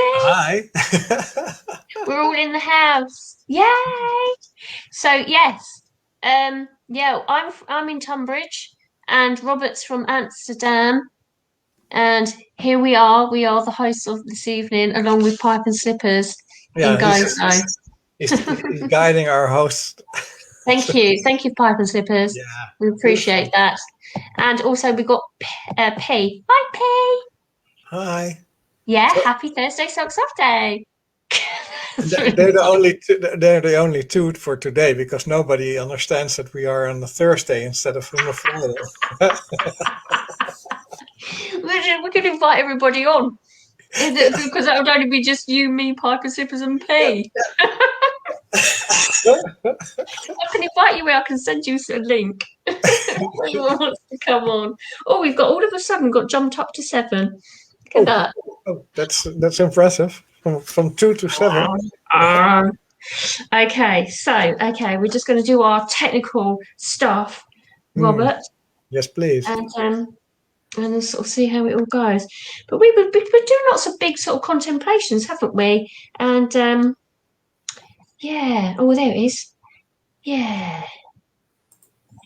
Hi. We're all in the house. Yay! So yes, yeah, I'm in Tunbridge, and Robert's from Amsterdam, and here we are. We are the hosts of this evening, along with Pipe and Slippers in Yeah, Gozo. he's guiding our host. Thank you, Pipe and Slippers. Yeah, We appreciate beautiful. that. And also we got P. Hi, P. Hi. Yeah, So happy Thursday, Socks Off Day. That's really they're the funny. only two for today because nobody understands that we are on a Thursday instead of on a Friday. We could invite everybody on. Because that would only be just you, me, Piper Sippers, and Yeah, P. I can invite you in. I can send you a link. Anyone wants to come on. Oh, we've got all of a sudden got jumped up to 7. Look at Oh, that. that's impressive. From 2 to 7. Wow. Okay, we're just going to do our technical stuff, Hmm. Robert, Yes, please. and then sort of see how it all goes. But we've been doing lots of big sort of contemplations, haven't we? And yeah. Oh, there it is. Yeah.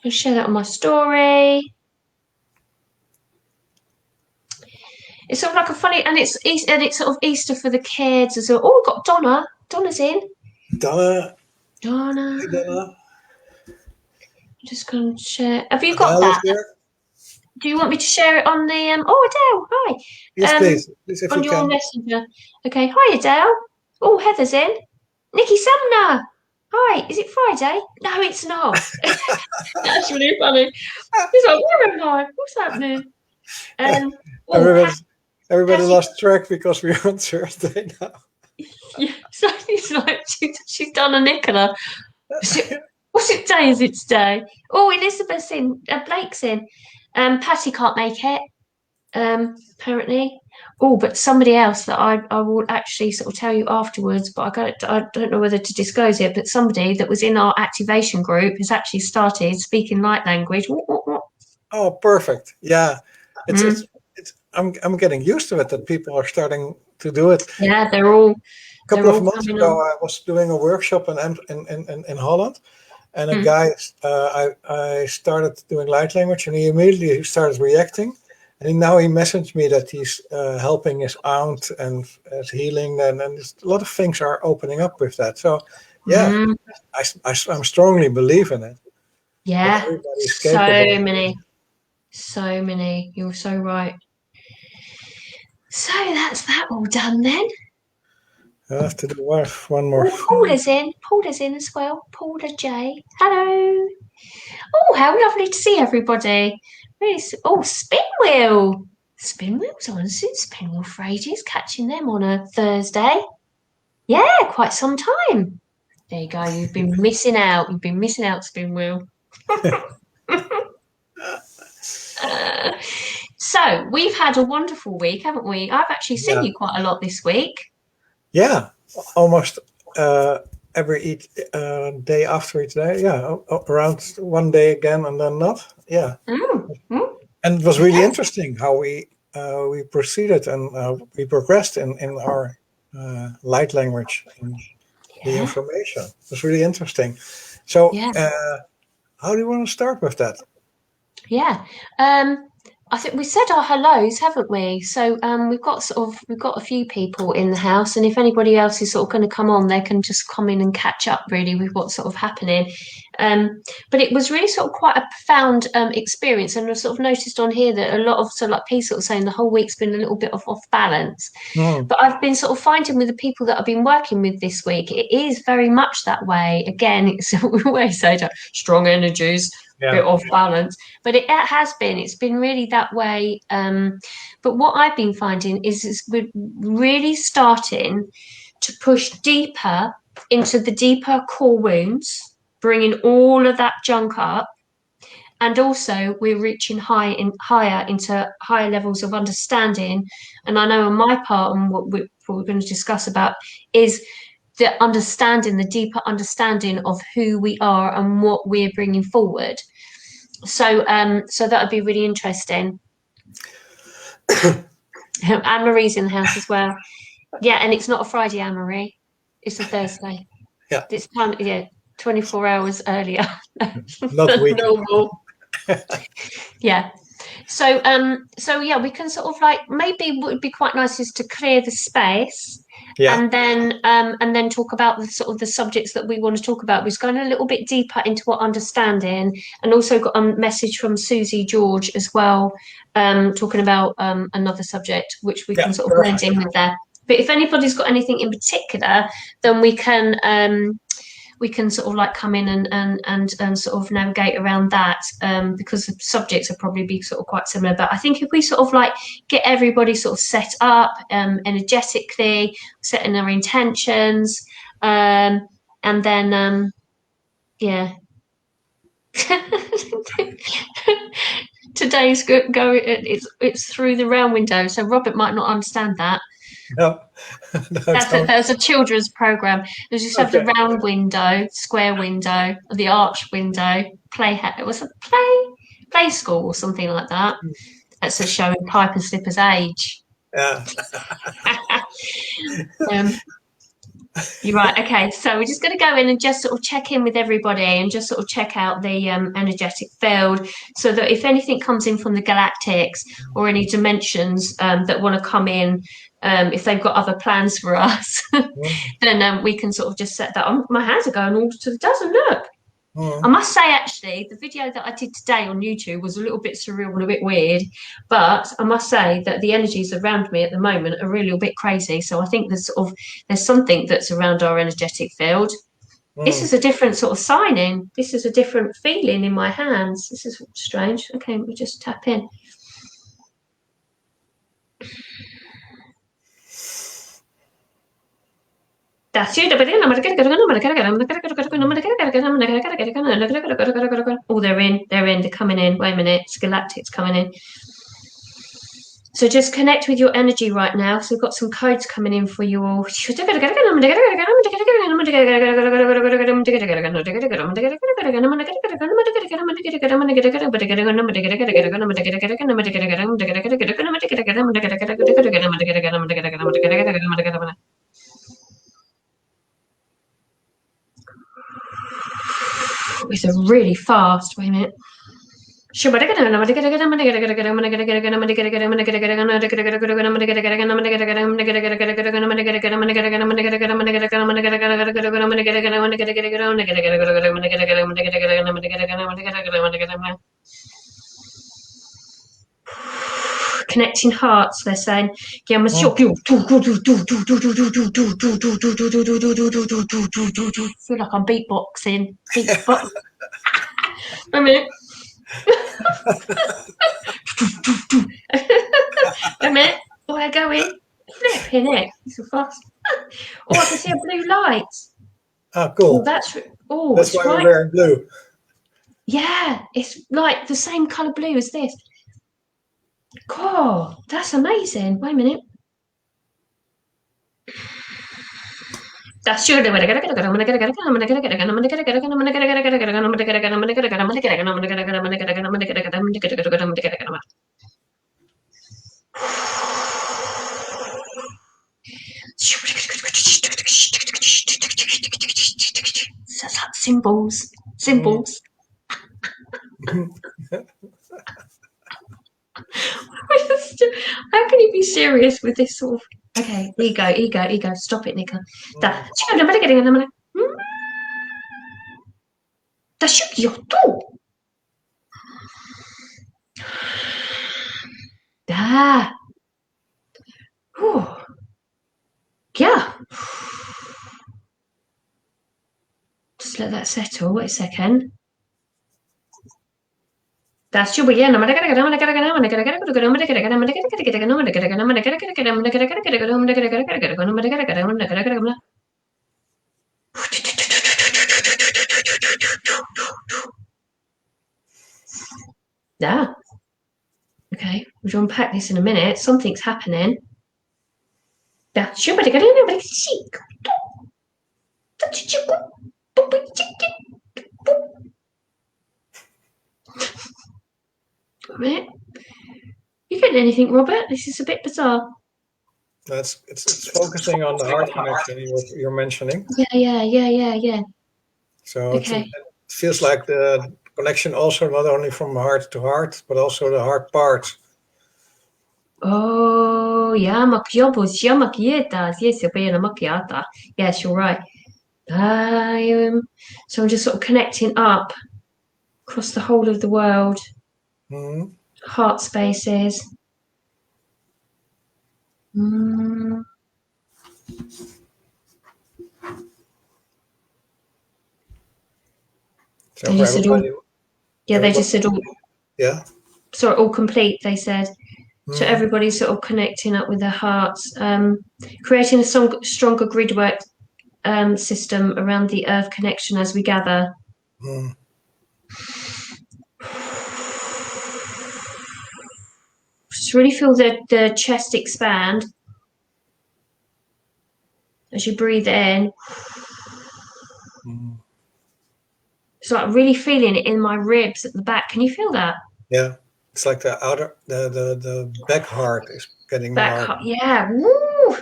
I'll share that on my story. It's sort of like a funny, and it's sort of Easter for the kids as well. Oh, we've got Donna. Donna's in. Donna, Donna. hi Donna. I'm just going to share. Have you got Adele is that? here. Do you want me to share it on the Oh, Adele, Yes, hi. please. Please, if On you your can. messenger. Okay, hi Adele. Oh, Heather's in. Nikki Sumner. Hi, is it Friday? No, it's not. That's really funny. He's like, where am I? What's happening? Oh, Everybody, everybody Patty. lost track because we're on Thursday now. Yeah, so he's like, she's done a Nicola. What's it day is it today? Oh, Elisabeth's in. Blake's in. Patty can't make it. Apparently. Oh, but somebody else that I will actually sort of tell you afterwards, but I don't know whether to disclose it, but somebody that was in our activation group has actually started speaking light language. What? Oh, perfect. Yeah, it's Mm. it's it's. I'm getting used to it that people are starting to do it. Yeah, A couple they're of all months coming ago, on. I was doing a workshop in Holland, and a Mm. guy, I started doing light language, and he immediately started reacting. And now he messaged me that he's helping his aunt and is healing, and a lot of things are opening up with that. So, yeah, Mm. I'm strongly believe in it, that Yeah, everybody is so capable of doing many, it. so many. You're so right. So that's that all done then. I have to do one more Oh, thing. Paula's in as well. Paula J. Hello. Oh, how lovely to see everybody. Oh, Spin Wheel. Spin Wheel's on since Spin Wheel for ages, catching them on a Thursday. Yeah, quite some time. There you go. You've been missing out. You've been missing out, Spin Wheel. Uh, so we've had a wonderful week, haven't we? I've actually seen Yeah. you quite a lot this week. Yeah, almost every day after each day. Yeah, around one day again and then not. Yeah, Mm, mm, and it was really yeah, interesting how we proceeded and we progressed in our light language and the yeah, information. It was really interesting. So, yeah. how do you want to start with that? Yeah. I think we said our hellos, haven't we? So we've got a few people in the house, and if anybody else is sort of going to come on, they can just come in and catch up really with what's sort of happening. But it was really sort of quite a profound experience, and I sort of noticed on here that a lot of sort of like P sort of saying the whole week's been a little bit off balance. Hmm. But I've been sort of finding with the people that I've been working with this week, it is very much that way. Again, it's we always say that strong energies, bit Yeah. off balance, but it has been. It's been really that way. But what I've been finding is we're really starting to push deeper into the deeper core wounds, bringing all of that junk up, and also we're reaching higher into higher levels of understanding. And I know on my part, and what we're going to discuss about is the understanding, the deeper understanding of who we are and what we're bringing forward. So that would be really interesting. Anne Marie's in the house as well. Yeah, and it's not a Friday, Anne-Marie. It's a Thursday. Yeah, This time, yeah, 24 hours earlier not than weekend. normal. Yeah. So yeah, we can sort of like, maybe what would be quite nice is to clear the space Yeah, and then talk about the sort of the subjects that we want to talk about. We're going a little bit deeper into what understanding, and also got a message from Susie George as well, talking about another subject which we yeah, can sort of blend perfect. in with there. But if anybody's got anything in particular, then we can sort of like come in and sort of navigate around that, because the subjects will probably be sort of quite similar. But I think if we sort of like get everybody sort of set up energetically, setting our intentions, and then yeah. Today's it's through the round window, so Robert might not understand that. No, no, don't. That's a children's program. You just have the Okay. round window, square window, the arch window, it was a play school or something like that. That's a showing Pipe and Slipper's age. Yeah. um, you're right. Okay, so we're just going to go in and just sort of check in with everybody and just sort of check out the energetic field, so that if anything comes in from the galactics or any dimensions that want to come in, if they've got other plans for us, then we can sort of just set that on. My hands are going all to the dozen. Look. I must say, actually, the video that I did today on YouTube was a little bit surreal and a bit weird, but I must say that the energies around me at the moment are really a bit crazy. So I think there's something that's around our energetic field. This is a different sort of signing. This is a different feeling in my hands. This is strange. Okay, we just tap in. That's you. Oh, they're in. They're in. They're coming in. Wait a minute. It's galactics coming in. So just connect with your energy right now. So we've got some codes coming in for you all. It's a really fast. Wait a minute. Connecting hearts, they're saying. I feel like I'm beatboxing. Beatbox. Wait a minute. Wait a minute. Oh, I go in. Flipping it. It's so fast. Oh, I can see a blue light. Ah, cool. Oh, that's That's it's why right. we're wearing blue. Yeah, it's like the same colour blue as this. Cool. That's amazing. Wait a minute. That's surely. Symbols. Symbols. How can you be serious with this sort of? Okay, ego. Stop it, Nicola. Ah. Yeah. Just let that settle. Wait a second. That's your yeah. Yeah. Okay, we'll unpack this in a minute. Something's happening. A minute. You getting anything, Robert? This is a bit bizarre. It's focusing on the heart connection you're mentioning. Yeah. So it Okay. feels like the connection also not only from heart to heart, but also the heart parts. Oh, yeah, yes, you're right. So I'm just sort of connecting up across the whole of the world, heart spaces. So They for just said all, everybody, yeah, they just said all, yeah. sorry, all complete, they said. So Mm. everybody's sort of connecting up with their hearts, creating a stronger grid work system around the earth connection as we gather. Mm. Just really feel the chest expand as you breathe in. Mm. It's like really feeling it in my ribs at the back. Can you feel that? Yeah, it's like the back heart is getting Back, more. yeah. Woo!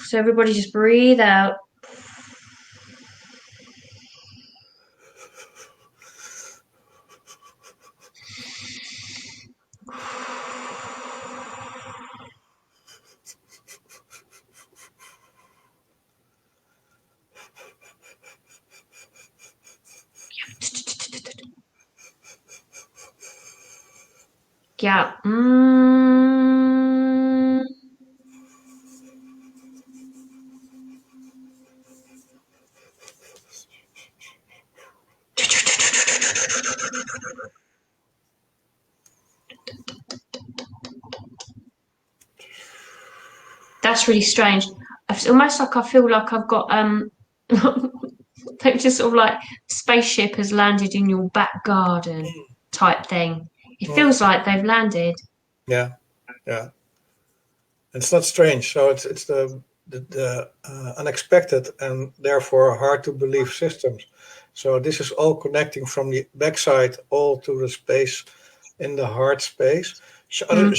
So everybody just breathe out. Yeah. That's really strange. It's almost like I feel like I've got like just sort of like spaceship has landed in your back garden type thing. It Mm. feels like they've landed. Yeah, yeah. It's not strange. So it's the unexpected and therefore hard to believe systems. So this is all connecting from the backside all to the space in the heart space. It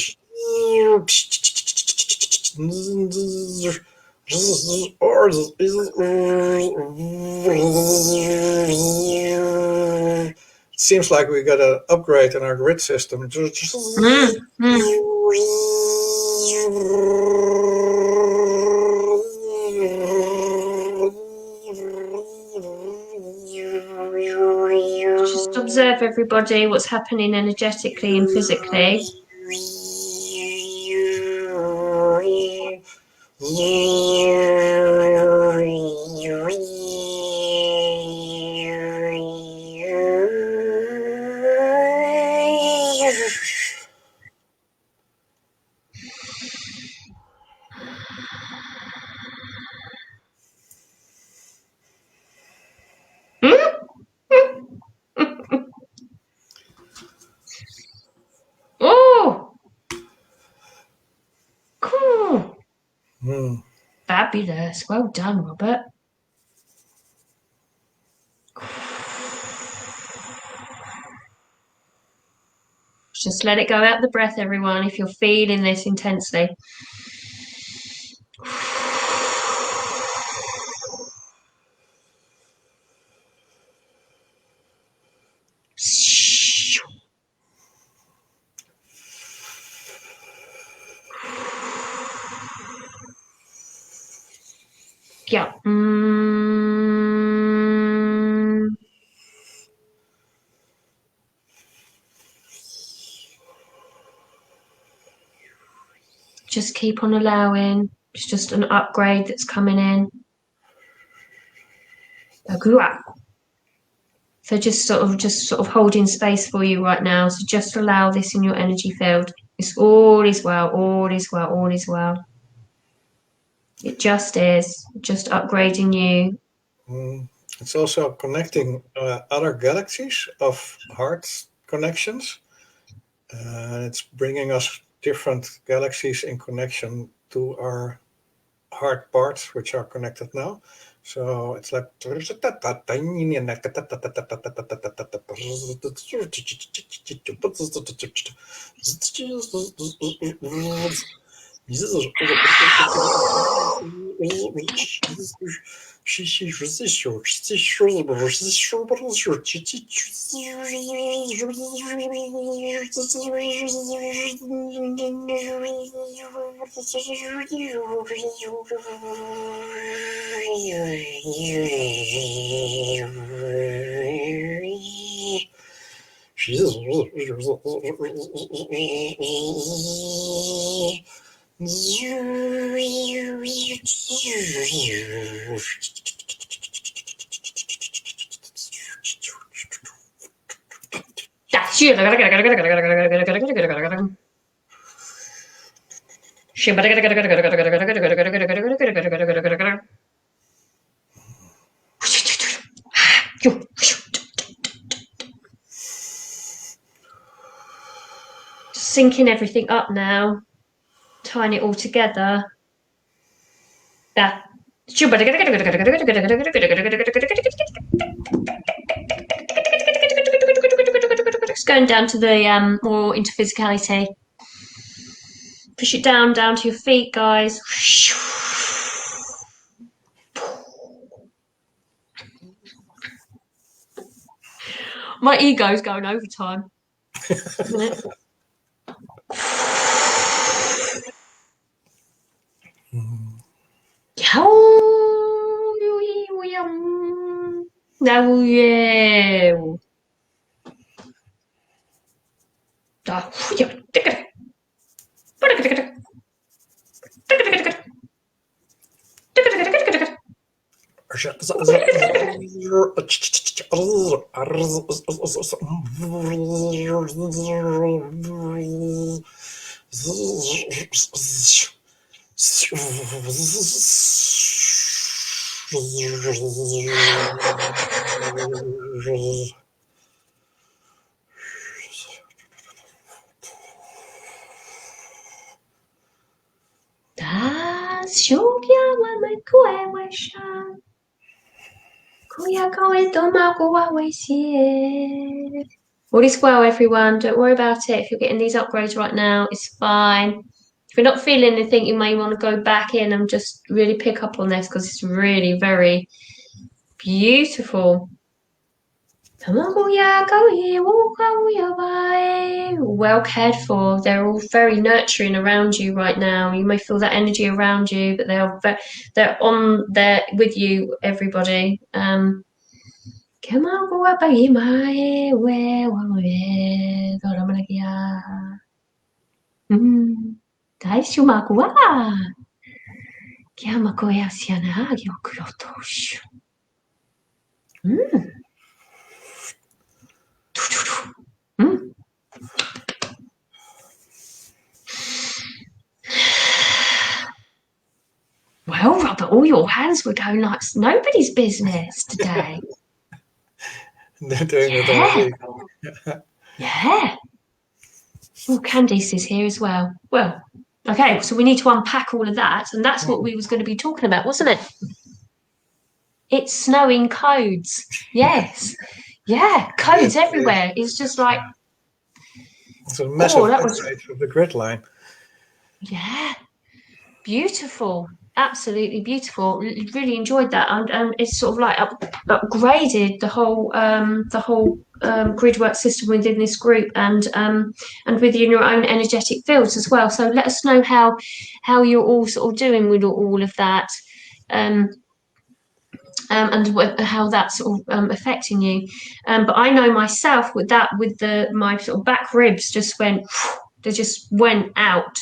seems like we got an upgrade in our grid system. Mm, mm. Just observe everybody, what's happening energetically and physically. Oh, cool. Fabulous. Well done, Robert. Just let it go out the breath, everyone, if you're feeling this intensely. Yeah. Just keep on allowing. It's just an upgrade that's coming in. So just sort of holding space for you right now. So just allow this in your energy field. It's all is well, all is well, all is well. It just is, just upgrading you. It's also connecting other galaxies of heart connections. It's bringing us different galaxies in connection to our heart parts, which are connected now. So it's like Syncing everything up now, tying it all together. That. It's going down to the more into physicality. Push it down to your feet, guys. My ego's going overtime. All is well, everyone. Don't worry about it. If you're getting these upgrades right now, it's fine. If you're not feeling anything, you may want to go back in and just really pick up on this because it's really very beautiful. Well cared for. They're all very nurturing around you right now. You may feel that energy around you, but they're on there with you, everybody. Well, Robert, all your hands were going like nobody's business today. They're doing it already. Yeah. Well, Candice is here as well. Well, okay, so we need to unpack all of that, and that's what we was going to be talking about, wasn't it? It's snowing codes. Yes. Yeah, codes everywhere. It's just like... It's a massive upgrade of the grid line. Yeah. Beautiful. Absolutely beautiful. Really enjoyed that, and it's sort of like upgraded the whole grid work system within this group, and within your own energetic fields as well. So let us know how you're all sort of doing with all of that, and how that's sort of affecting you. But I know myself with my sort of back ribs just went out.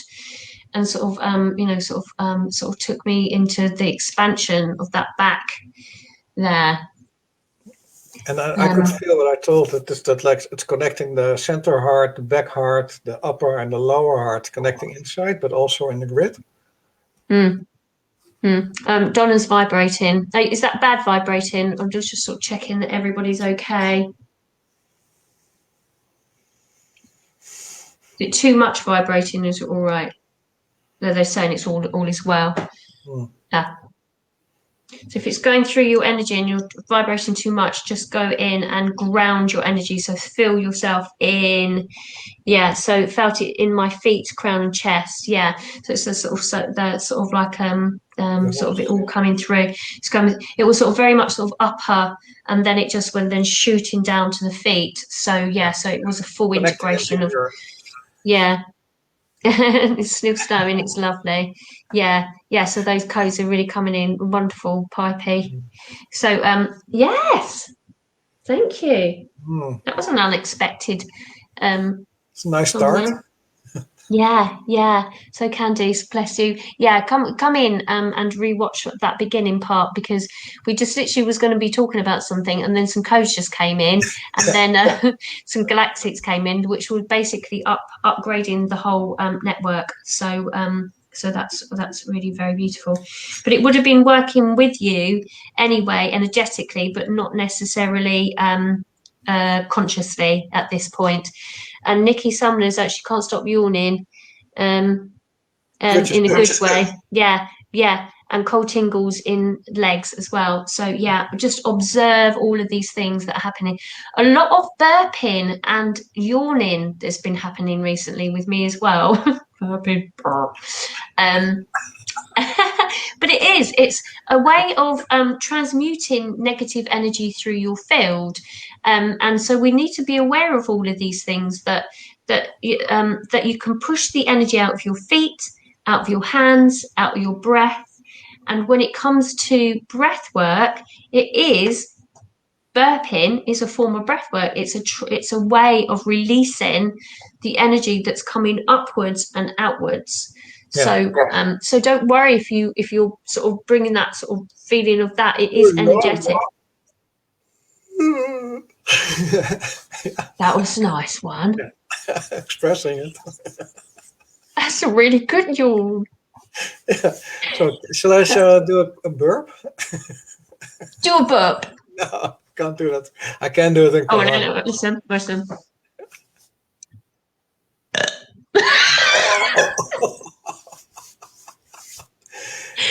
And sort of took me into the expansion of that back there. And I could feel what I told that like it's connecting the center heart, the back heart, the upper and the lower heart, connecting inside, but also in the grid. Donna's vibrating. Is that bad vibrating? I'm just sort of checking that everybody's okay. Is it too much vibrating? Is it all right? No, they're saying it's all is well. Yeah. So if it's going through your energy and you're vibrating too much, just go in and ground your energy. So feel yourself in. Yeah, so felt it in my feet, crown and chest. Yeah, so it's a sort of like sort of it all coming through. It's coming. It was sort of very much sort of upper, and then it just went then shooting down to the feet. So yeah, so it was a full integration of yeah. It's still snowing. It's lovely. Yeah, yeah. So those codes are really coming in wonderful, pipey. So yes, thank you. That was an unexpected It's a nice start. Yeah, yeah. So Candice, bless you. Yeah, come in and rewatch that beginning part, because we just literally was going to be talking about something, and then some codes just came in, and then some galactics came in, which was basically upgrading the whole network. So so that's really very beautiful. But it would have been working with you anyway, energetically, but not necessarily consciously at this point. And Nikki Sumner's actually can't stop yawning, in a good way. Yeah, yeah. And cold tingles in legs as well. So yeah, just observe all of these things that are happening. A lot of burping and yawning that's been happening recently with me as well. Burping. But it's a way of transmuting negative energy through your field, and so we need to be aware of all of these things, that you can push the energy out of your feet, out of your hands, out of your breath. And when it comes to breath work, burping is a form of breath work. It's a way of releasing the energy that's coming upwards and outwards. So so don't worry if you're sort of bringing that sort of feeling of that. It is energetic. That was a nice one. Expressing it. That's a really good yawn. Yeah. So shall I do a burp? Do a burp. No, can't do that. I can't do it in Quran. No, listen.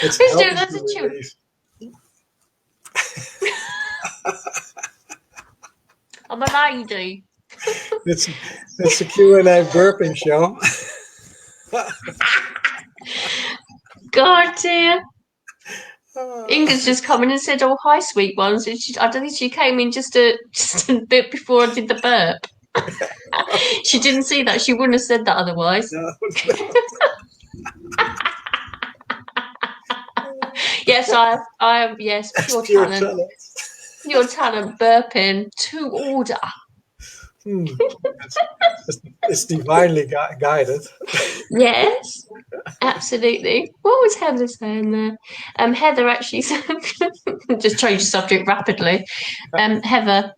It's Who's doing that to you? I'm a lady. It's a Q&A burping show. God dear. Inga's just come in and said, "Oh, hi, sweet ones." I don't think she came in just a bit before I did the burp. She didn't see that. She wouldn't have said that otherwise. No. Yes, I am. Yes, pure talent. Pure talent burping to order. It's divinely guided. Yes, absolutely. What was Heather saying there? Heather actually said, just change the subject rapidly. Heather,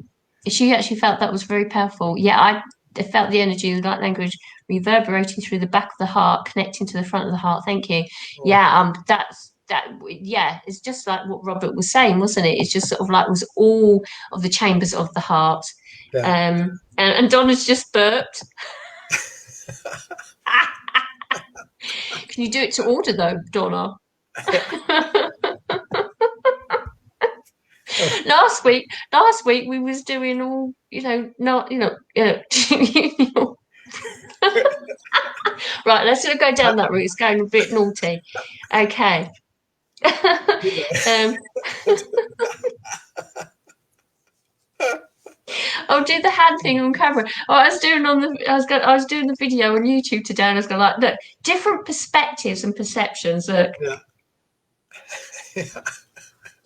she actually felt that was very powerful. Yeah, I felt the energy of the light language reverberating through the back of the heart, connecting to the front of the heart. Thank you. Yeah, yeah, it's just like what Robert was saying, wasn't it? It's just sort of like it was all of the chambers of the heart. Yeah. And Donna's just burped. Can you do it to order though, Donna? Last week we was doing all, Right, let's not go down that route. It's going a bit naughty. Okay. I'll do the hand thing on camera. I was doing the video on YouTube today, and I was going like, look, different perspectives and perceptions. Look,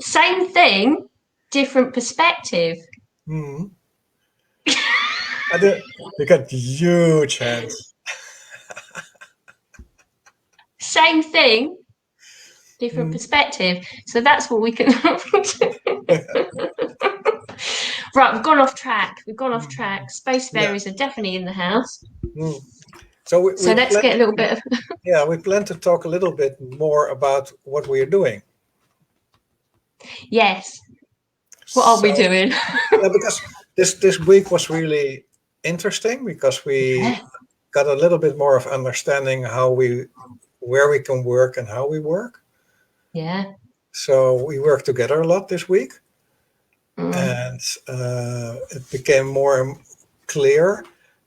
same thing, different perspective. You got huge hands. Same thing, different perspective. So that's what we can. Right, we've gone off track. Space fairies are definitely in the house. So let's get a little bit of. Yeah, we plan to talk a little bit more about what we are doing. Yes. What are we doing? Yeah, because this week was really interesting, because we got a little bit more of understanding where we can work and how we work. Yeah. So we worked together a lot this week, and it became more clear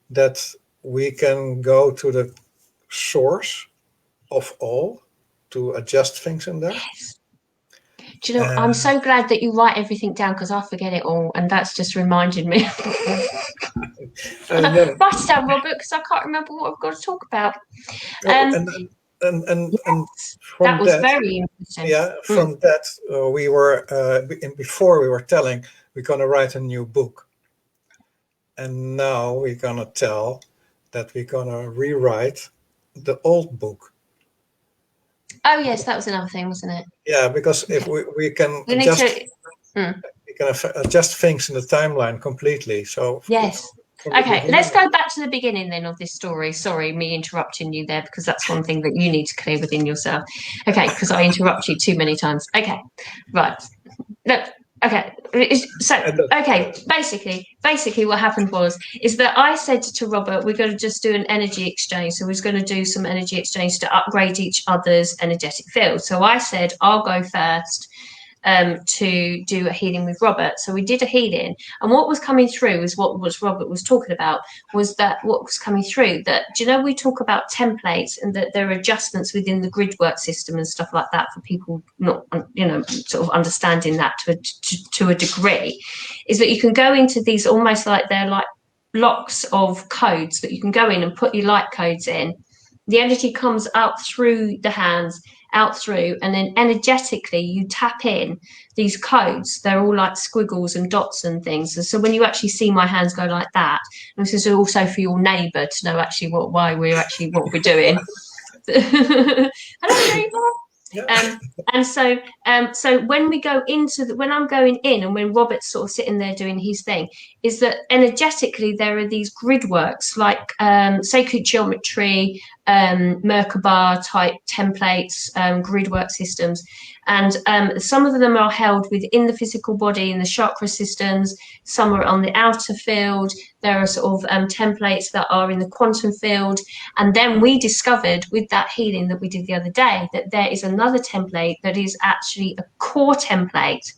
that we can go to the source of all to adjust things in there. Yes. Do you know, I'm so glad that you write everything down because I forget it all, and that's just reminded me. And then, Write it down, Robert, because I can't remember what I've got to talk about. and Yes, from that was that, very interesting. yeah, from that we were before we were telling we're gonna write a new book, and now we're gonna tell that we're gonna rewrite the old book. Oh yes, that was another thing, wasn't it? Yeah, because if we can We need adjust, to. we can adjust things in the timeline completely. So Yes. from the Okay, beginning, let's go back to the beginning then of this story. Sorry, me interrupting you there because that's one thing that you need to clear within yourself. Okay, because I interrupt you too many times. Okay, right. Look, okay. So, okay, basically what happened is that I said to Robert, we're going to just do an energy exchange. So we're going to do some energy exchange to upgrade each other's energetic field. So I said, I'll go first to do a healing with Robert. So we did a healing, and what was coming through is what Robert was talking about was that what was coming through that, do you know, we talk about templates and that there are adjustments within the grid work system and stuff like that for people not, you know, sort of understanding that to a degree, is that you can go into these almost like they're like blocks of codes that you can go in and put your light codes in. The energy comes out through the hands, out through, and then energetically you tap in these codes. They're all like squiggles and dots and things. And so when you actually see my hands go like that, and this is also for your neighbour to know actually what we're doing. Hello, neighbour. yeah. So when we go into when I'm going in and when Robert's sort of sitting there doing his thing, is that energetically there are these grid works like sacred geometry, Merkaba type templates, grid work systems, and some of them are held within the physical body in the chakra systems. Some are on the outer field. There are sort of templates that are in the quantum field. And then we discovered with that healing that we did the other day that there is another template that is actually a core template.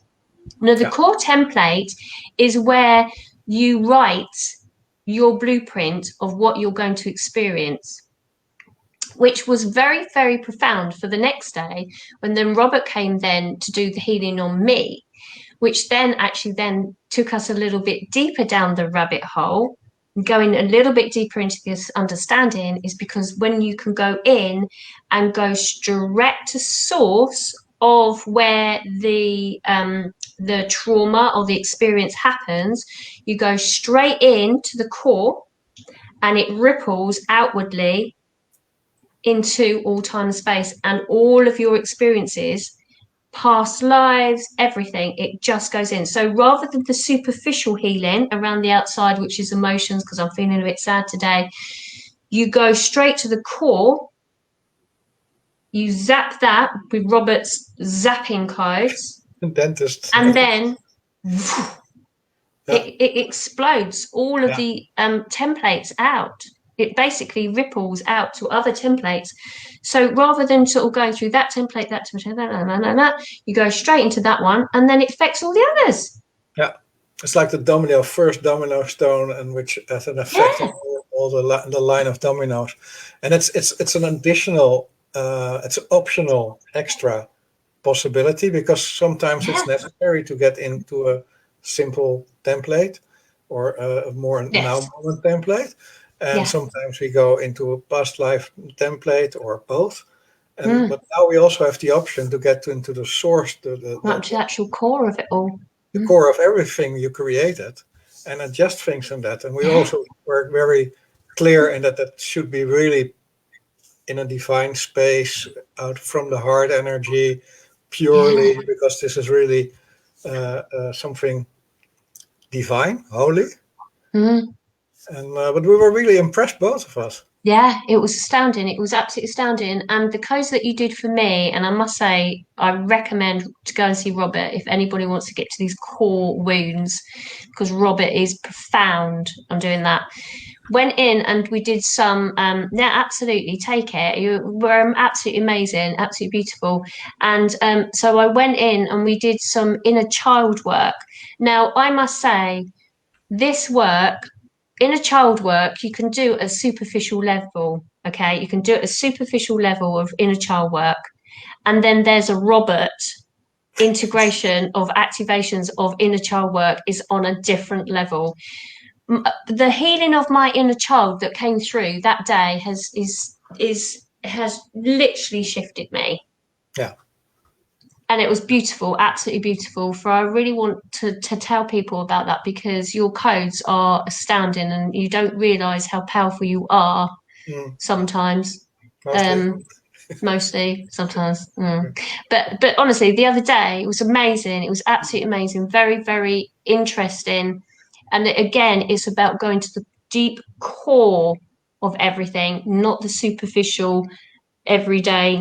Now, the core template is where you write your blueprint of what you're going to experience, which was very, very profound for the next day when then Robert came then to do the healing on me, which then actually then took us a little bit deeper down the rabbit hole. Going a little bit deeper into this understanding is because when you can go in and go straight to source of where the trauma or the experience happens, you go straight into the core and it ripples outwardly into all time and space, and all of your experiences, past lives, everything, it just goes in. So rather than the superficial healing around the outside, which is emotions, because I'm feeling a bit sad today, you go straight to the core, you zap that with Robert's zapping codes, Dentist, and then it explodes all of the templates out. It basically ripples out to other templates. So rather than sort of going through that template, you go straight into that one, and then it affects all the others. Yeah, it's like the first domino stone, and which has an effect on all the line of dominoes, and it's an additional, it's an optional extra possibility because sometimes it's necessary to get into a simple template or a more now moment template. And sometimes we go into a past life template or both. And but now we also have the option to get into the source, the actual core of it all. The core of everything you created and adjust things in that. And we also were very clear in that should be really in a divine space, out from the heart energy, purely, because this is really something divine, holy. And but we were really impressed, both of us. Yeah, it was astounding. It was absolutely astounding. And the codes that you did for me, and I must say, I recommend to go and see Robert if anybody wants to get to these core wounds, because Robert is profound on doing that. went in and we did some yeah, absolutely, take it, you were absolutely amazing, absolutely beautiful. And so I went in and we did some inner child work. Now I must say, this work, inner child work, you can do at a superficial level. Okay, you can do it at a superficial level of inner child work, and then there's a Robert integration of activations of inner child work is on a different level. The healing of my inner child that came through that day has literally shifted me. Yeah. And it was beautiful, absolutely beautiful. For I really want to tell people about that, because your codes are astounding and you don't realize how powerful you are sometimes. Mostly. Mostly, sometimes. But honestly, the other day it was amazing. It was absolutely amazing. Very, very interesting. And again, it's about going to the deep core of everything, not the superficial, everyday.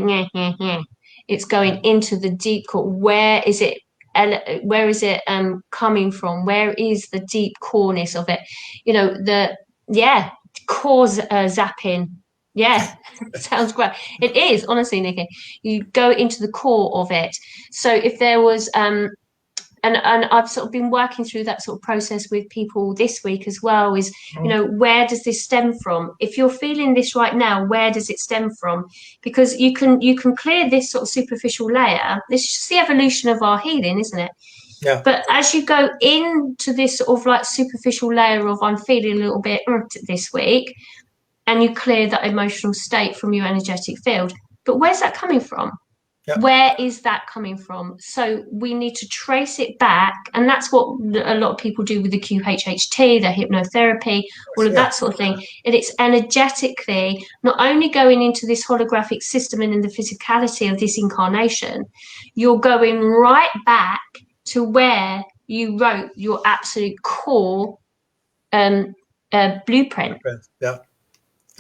It's going into the deep core. Where is it? Where is it coming from? Where is the deep coreness of it? You know, core zapping. Yeah, sounds great. It is, honestly, Nikki. You go into the core of it. So if there was and I've sort of been working through that sort of process with people this week as well, is, you know, where does this stem from? If you're feeling this right now, where does it stem from? Because you can clear this sort of superficial layer. This is just the evolution of our healing, isn't it? Yeah. But as you go into this sort of like superficial layer of I'm feeling a little bit this week, and you clear that emotional state from your energetic field. But where's that coming from? Yeah. Where is that coming from? So we need to trace it back. And that's what a lot of people do with the QHHT, the hypnotherapy, all of that sort of thing. And it's energetically not only going into this holographic system and in the physicality of this incarnation, you're going right back to where you wrote your absolute core blueprint. Yeah.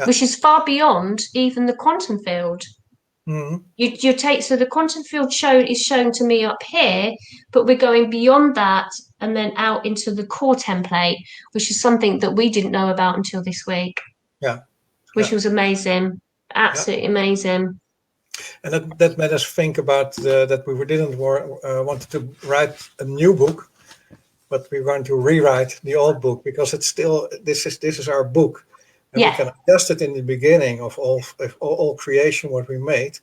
Which is far beyond even the quantum field. You take, so the quantum field is shown to me up here, but we're going beyond that and then out into the core template, which is something that we didn't know about until this week. Yeah. Which was amazing, absolutely amazing. And that made us think about that we didn't want to write a new book, but we want to rewrite the old book, because it's still this is our book. And we can adjust it in the beginning of all creation, what we made,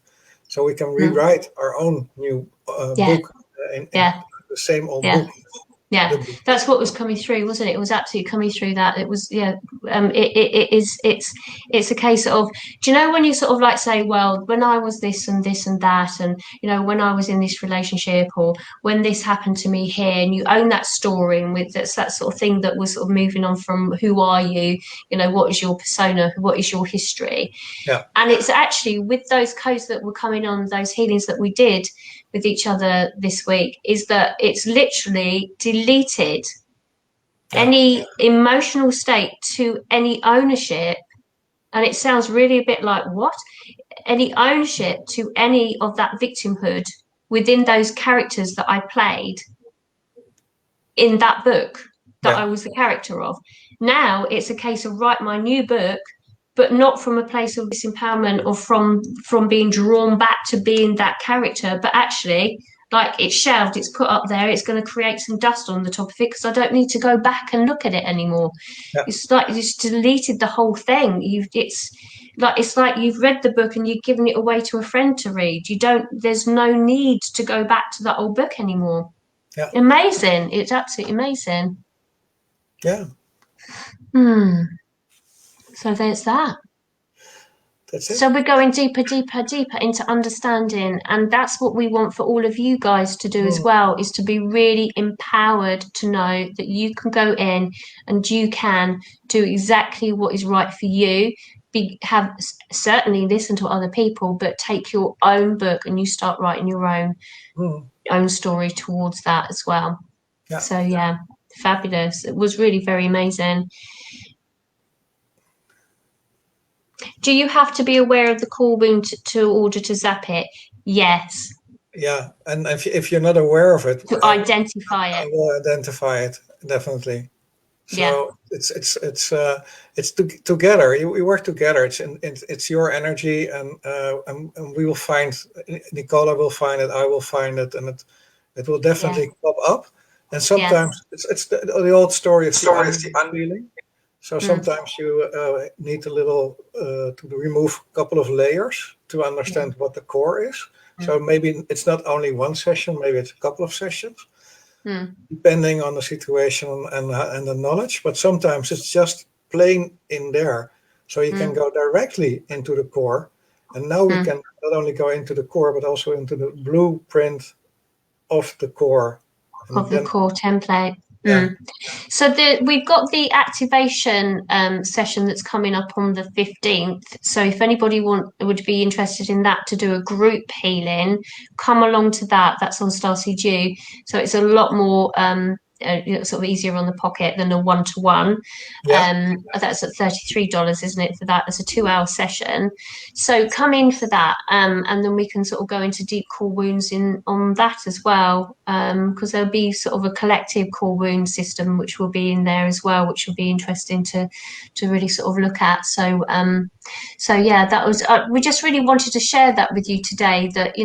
so we can rewrite our own new book in the same old book. Yeah, that's what was coming through, wasn't it? It was absolutely coming through that. It was, it's a case of, do you know, when you sort of like say, well, when I was this and this and that, and, you know, when I was in this relationship, or when this happened to me here, and you own that story, and with that's that sort of thing that was sort of moving on from who are you, you know, what is your persona, what is your history? Yeah. And it's actually with those codes that were coming on, those healings that we did with each other this week, is that it's literally deleted any emotional state to any ownership. And it sounds really a bit like, what? Any ownership to any of that victimhood within those characters that I played in that book that I was the character of. Now it's a case of write my new book, but not from a place of disempowerment or from being drawn back to being that character, but actually, like, it's shelved, it's put up there, it's going to create some dust on the top of it, because I don't need to go back and look at it anymore. It's like you just deleted the whole thing. It's like you've read the book and you've given it away to a friend to read. There's no need to go back to that old book anymore. Amazing. It's absolutely amazing. Yeah. So there's that. That's it. So we're going deeper into understanding, and that's what we want for all of you guys to do as well, is to be really empowered to know that you can go in and you can do exactly what is right for you. Have certainly listen to other people, but take your own book and you start writing your own story towards that as well. So fabulous. It was really very amazing. Do you have to be aware of the core wound to order to zap it? Yes. Yeah, and if you're not aware of it, to identify it. I will identify it, definitely. So together. We work together. It's your energy, and we will find. Nicola will find it. I will find it, and it will definitely pop up. And sometimes it's the old story of the unfeeling. So sometimes you need a little to remove a couple of layers to understand what the core is. So maybe it's not only one session, maybe it's a couple of sessions, depending on the situation and the knowledge. But sometimes it's just plain in there. So you can go directly into the core. And now we can not only go into the core, but also into the blueprint of the core. Of the core template. Yeah. So we've got the activation session that's coming up on the 15th. So if anybody would be interested in that to do a group healing, come along to that. That's on Starseed Ge. So it's a lot more sort of easier on the pocket than a one-to-one. That's at $33, isn't it, for that? It's a 2-hour session. So come in for that, and then we can sort of go into deep core wounds on that as well, because there'll be sort of a collective core wound system which will be in there as well, which will be interesting to really sort of look at. So that was we just really wanted to share that with you today, that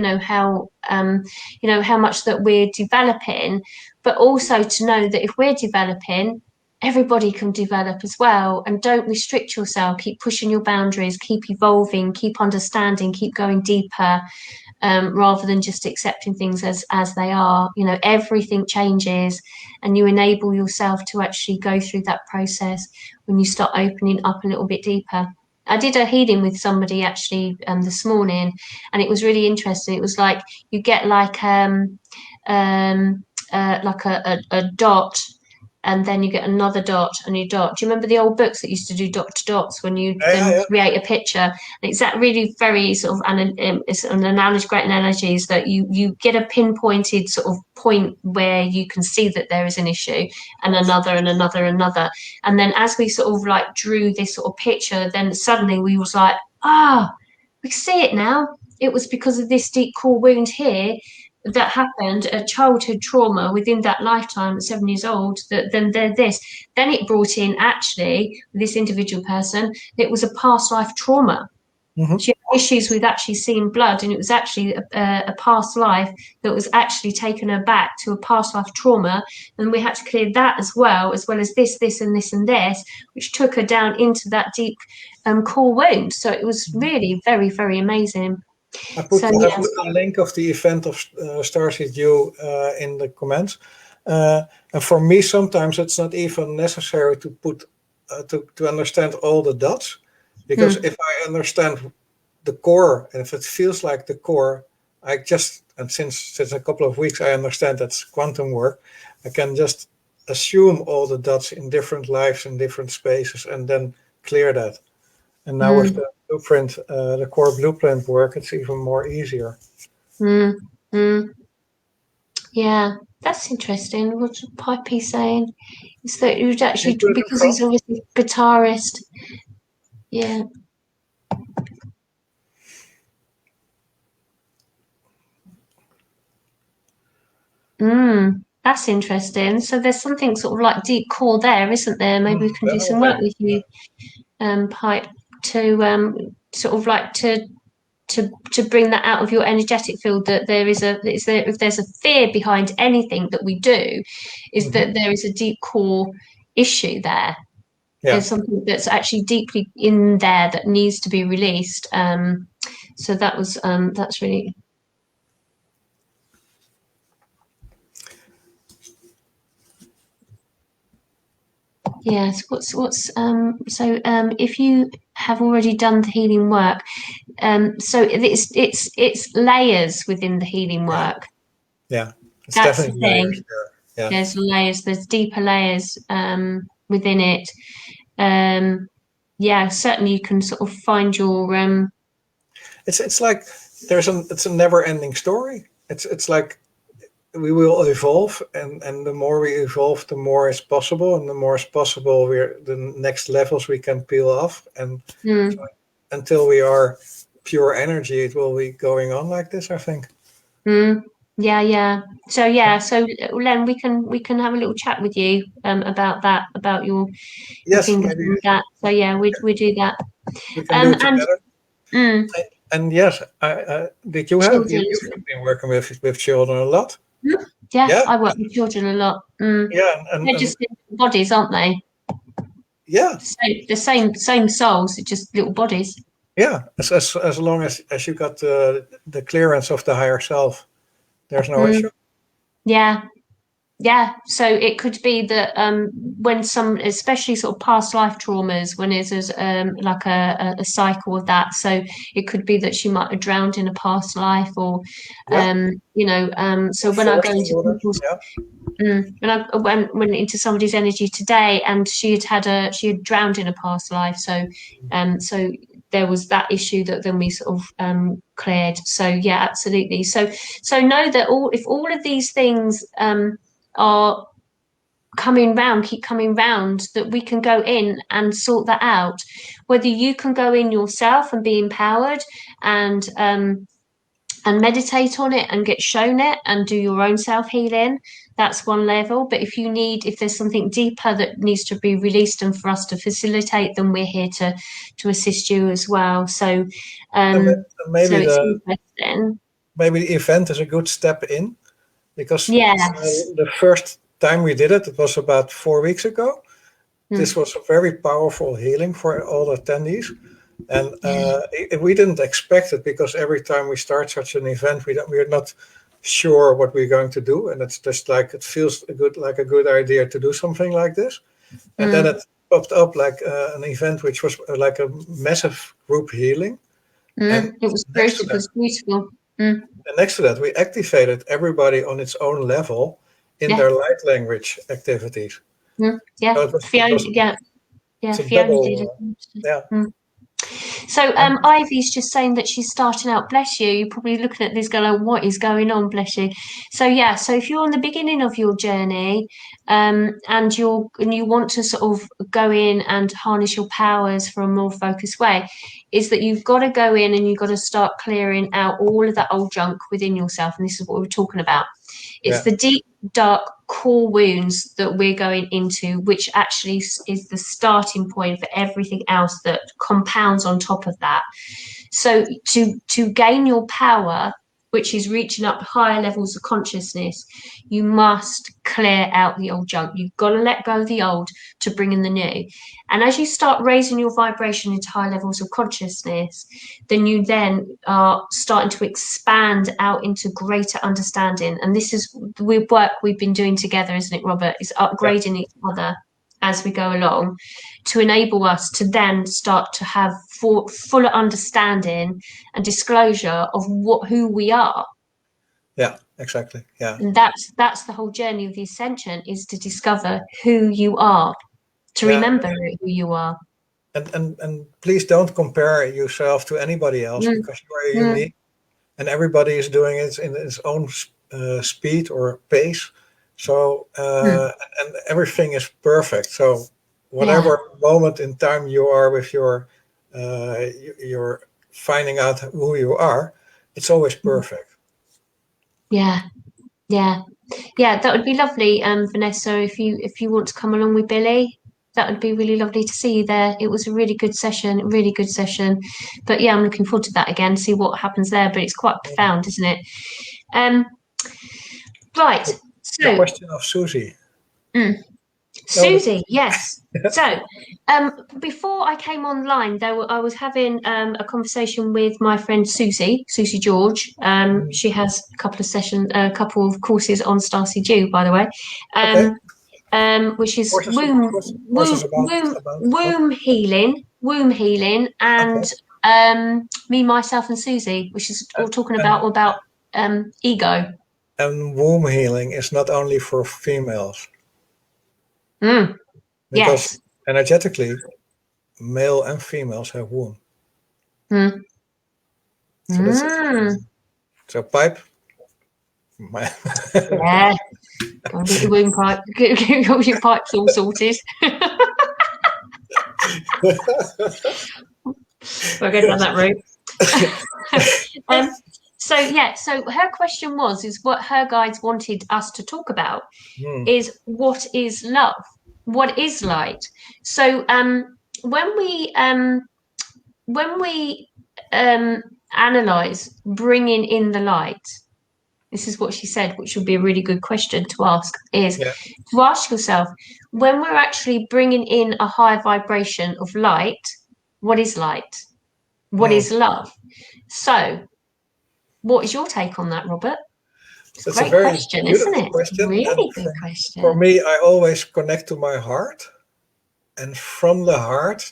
how much that we're developing, but also to know that if we're developing, everybody can develop as well. And don't restrict yourself. Keep pushing your boundaries, keep evolving, keep understanding, keep going deeper, rather than just accepting things as they are. Everything changes, and you enable yourself to actually go through that process when you start opening up a little bit deeper. I did a healing with somebody actually this morning, and it was really interesting. It was like you get like a dot, and then you get another dot and a dot. Do you remember the old books that used to do dot to dots when you create a picture? And it's that really very sort of it's an analogy, great analogy, is that you get a pinpointed sort of point where you can see that there is an issue, and another and another and another. And then as we sort of like drew this sort of picture, then suddenly we was like, we see it now. It was because of this deep core wound here that happened, a childhood trauma within that lifetime at 7 years old, that then it brought in, actually, this individual person, it was a past life trauma. She had issues with actually seeing blood, and it was actually a past life that was actually taken her back to a past life trauma, and we had to clear that as well as this and this and this, which took her down into that deep core wound. So it was really very, very amazing. I have a link of the event of Starseed Ge in the comments. And for me, sometimes it's not even necessary to put to understand all the dots, because if I understand the core, and if it feels like the core, and since a couple of weeks I understand that's quantum work, I can just assume all the dots in different lives in different spaces and then clear that. And now with the blueprint, the core blueprint work, it's even more easier. Yeah, that's interesting. What's Pipey saying? Is that it was actually because he's obviously a guitarist. Yeah. That's interesting. So there's something sort of like deep core there, isn't there? Maybe we can do some work with you, Pipe, to sort of like to bring that out of your energetic field, that if there's a fear behind anything that we do, is that there is a deep core issue there. There's something that's actually deeply in there that needs to be released. So that's really. Yes. If you have already done the healing work, so it's layers within the healing work. Yeah, it's that's definitely the thing. layers there. Yeah. There's layers. There's deeper layers within it. Certainly you can sort of find your. It's like it's a never-ending story. It's like we will evolve, and the more we evolve, the more is possible, and the more is possible, the next levels we can peel off, and so until we are pure energy, it will be going on like this, I think. Yeah. So Len, we can have a little chat with you about that, about your Yes, fingers maybe and that. So yeah, we do that. we can do it And together. mm, And yes, did you have children. you've been working with children a lot? Mm, yeah, Yeah, I work with children a lot. yeah, They're and just little bodies, aren't they? yeah, The same souls, it's just little bodies. yeah. As long as you got the clearance of the higher self, there's no Mm, issue. yeah, yeah. So it could be that when some, especially sort of past life traumas, when there's like a cycle of that. So it could be that she might have drowned in a past life, or Yeah, so or when I go forced to into do that. people's Yeah, when I went into somebody's energy today, and she had drowned in a past life, so there was that issue that then we sort of cleared. So yeah, absolutely. So know that if all of these things are coming round, keep coming round, that we can go in and sort that out. Whether you can go in yourself and be empowered and meditate on it and get shown it and do your own self healing, that's one level. But if there's something deeper that needs to be released and for us to facilitate, then we're here to assist you as well. So and so maybe it's the interesting. event is a good step in, because Yes. the first time we did it, it was about 4 weeks ago. This Mm. was a very powerful healing for all the attendees. And Yeah. we didn't expect it, because every time we start such an event, we're not sure what we're going to do. And it's just like, it feels like a good idea to do something like this. And then Mm. it popped up like an event which was like a massive group healing. And It was next to beautiful. It that, was beautiful. Mm. we activated everybody on its own level in Yeah. their light language activities. Yeah. So it Fiona. was Yeah. Yeah. it's a Fiona did double, it. yeah. Mm. So And Ivy's just saying that she's starting out. Bless you. You're probably looking at this going, like, what is going on? Bless you. So yeah. So if you're on the beginning of your journey, and you want to sort of go in and harness your powers for a more focused way, is that you've got to go in and you've got to start clearing out all of that old junk within yourself. And this is what we're talking about. It's yeah, the deep, dark core wounds that we're going into, which actually is the starting point for everything else that compounds on top of that. So to gain your power, which is reaching up higher levels of consciousness, you must clear out the old junk. You've got to let go of the old to bring in the new. And as you start raising your vibration into high levels of consciousness, then you then are starting to expand out into greater understanding. And this is the work we've been doing together, isn't it, Robert? Is yeah, upgrading each other as we go along, to enable us to then start to have fuller understanding and disclosure of who we are. yeah, exactly. Yeah, And that's the whole journey of the ascension, is to discover who you are, to yeah. remember who you are. And please don't compare yourself to anybody else, Mm, because you are mm, unique, and everybody is doing it in its own speed or pace. So mm. and everything is perfect. So Yeah, whatever moment in time you are with you're finding out who you are, it's always perfect. yeah, yeah, yeah. That would be lovely, Vanessa. If you want to come along with Billy, that would be really lovely to see you there. It was a really good session, really good session. But yeah, I'm looking forward to that again, see what happens there. But it's quite profound, isn't it? Um, right. The So, question of Susie. mm, No, Susie, yes. So, before I came online, I was having a conversation with my friend Susie George. She has a couple of courses on Starseed, by the way, okay. which is Courses about what? womb healing, and Okay. me, myself, and Susie, which is all And, talking and about ego. and womb healing is not only for females, Mm, because yes. energetically, male and females have womb. Mm, So that's it. mm, So pipe. My yeah. Go and get your womb pipe. Get all your pipes all sorted. We'll go down that route. um, So yeah, so her question is what her guides wanted us to talk about is what is love? What is light? So when we analyze bringing in the light, this is what she said, which would be a really good question to ask, is to ask yourself, when we're actually bringing in a high vibration of light, what is light? What is love? So what is your take on that, Robert? It's a That's a great very question, isn't beautiful it? question. Really And good for question. me, I always connect to my heart. And from the heart,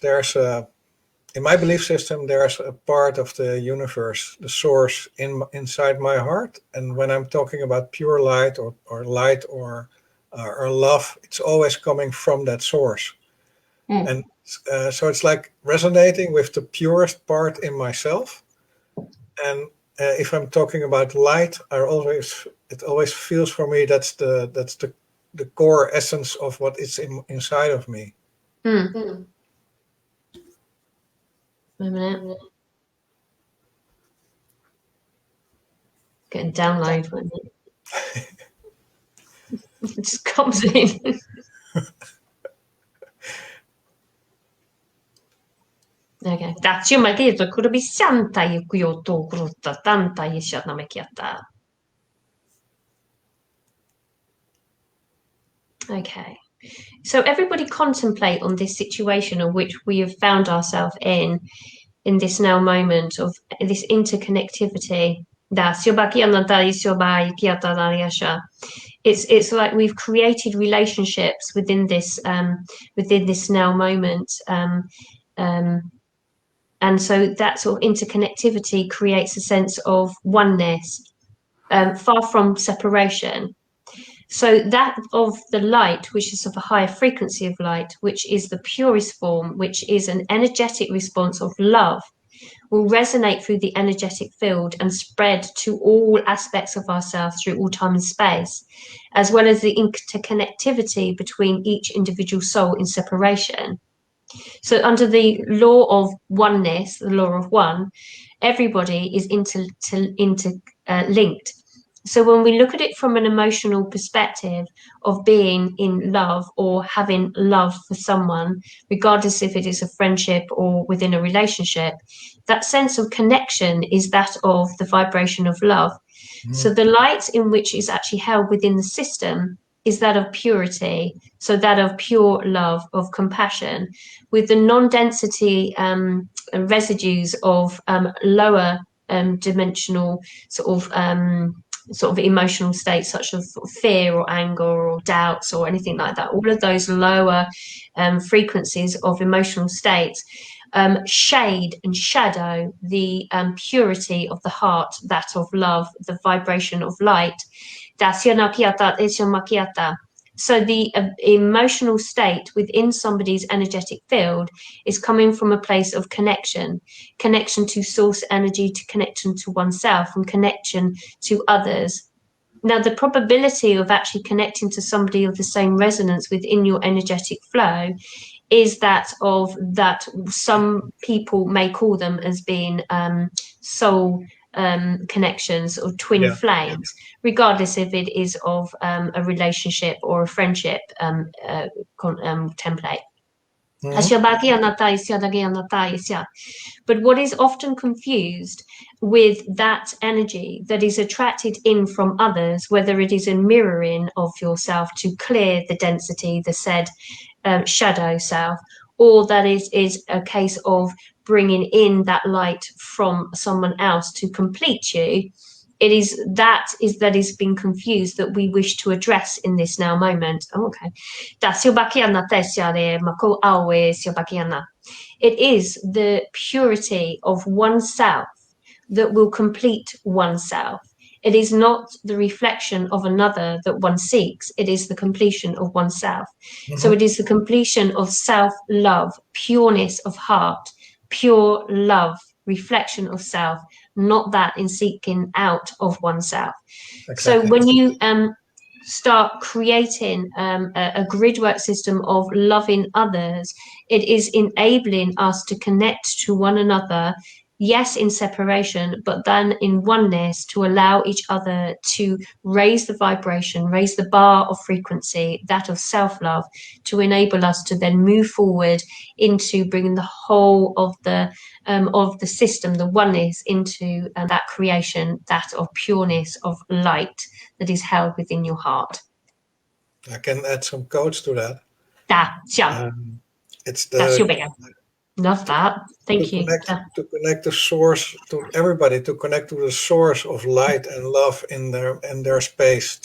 in my belief system, there's a part of the universe, the source inside my heart. And when I'm talking about pure light or light or love, it's always coming from that source. And so it's like resonating with the purest part in myself. And if I'm talking about light, it always feels for me that's the core essence of what is inside of me. A minute. Getting download when it just comes in. Okay. ダチュマゲートクルビシャンタユクヨトクロタタンタイシャナメキヤタ. Okay. So everybody contemplate on this situation in which we have found ourselves in this now moment of this interconnectivity. It's like we've created relationships within this now moment. And so that sort of interconnectivity creates a sense of oneness, far from separation. So that of the light, which is of a higher frequency of light, which is the purest form, which is an energetic response of love, will resonate through the energetic field and spread to all aspects of ourselves through all time and space, as well as the interconnectivity between each individual soul in separation. So under the law of oneness, the law of one, everybody is interlinked. So when we look at it from an emotional perspective of being in love or having love for someone, regardless if it is a friendship or within a relationship, that sense of connection is that of the vibration of love. So the light in which is actually held within the system is that of purity, so that of pure love, of compassion, with the non-density residues of lower dimensional sort of emotional states, such as sort of fear or anger or doubts or anything like that. All of those lower frequencies of emotional states shade and shadow the purity of the heart, that of love, the vibration of light. So the emotional state within somebody's energetic field is coming from a place of connection to source energy, to connection to oneself, and connection to others. Now, the probability of actually connecting to somebody of the same resonance within your energetic flow is that some people may call them as being soul connections or twin flames, regardless if it is of a relationship or a friendship template. But what is often confused with that energy that is attracted in from others, whether it is a mirroring of yourself to clear the density, the said shadow self, or that is a case of bringing in that light from someone else to complete you, it is that is being confused that we wish to address in this now moment. Oh, okay. It is the purity of oneself that will complete oneself. It is not the reflection of another that one seeks. It is the completion of oneself. So it is the completion of self-love, pureness of heart, pure love, reflection of self, not that in seeking out of oneself. Exactly. So when you start creating a grid work system of loving others, it is enabling us to connect to one another yes, in separation, but then in oneness, to allow each other to raise the vibration, raise the bar of frequency, that of self-love, to enable us to then move forward into bringing the whole of the system, the oneness, into that creation, that of pureness, of light that is held within your heart. I can add some codes to that. Yeah. It's That's your the bigger. Love that. Thank you. To connect the source to everybody, to connect to the source of light and love in their space.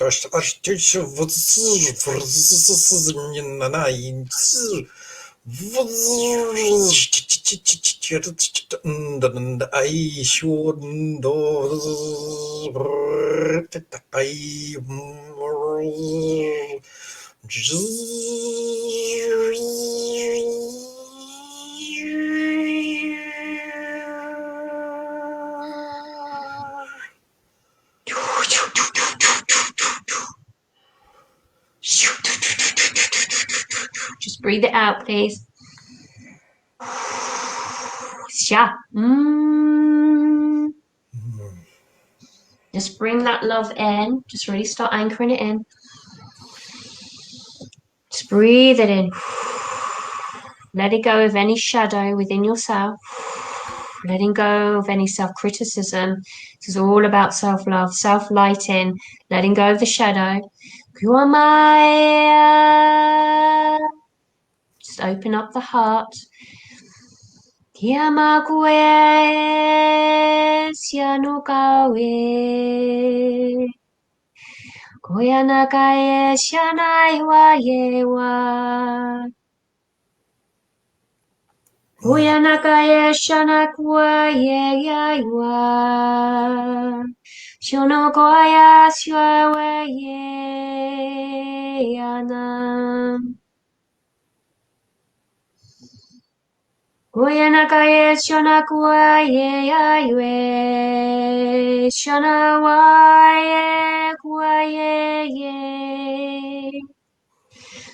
Just breathe it out, please. Yeah. Just bring that love in. Just really start anchoring it in. Just breathe it in. Letting go of any shadow within yourself. Letting go of any self-criticism. This is all about self-love, self-lighting, letting go of the shadow. Just open up the heart. Oyanakaye shanakwa ye yaiwa. Shonokoya shwawe ye yana. Oyanakaye shanakwa ye yaiwe. Shanawa ye kwa ye.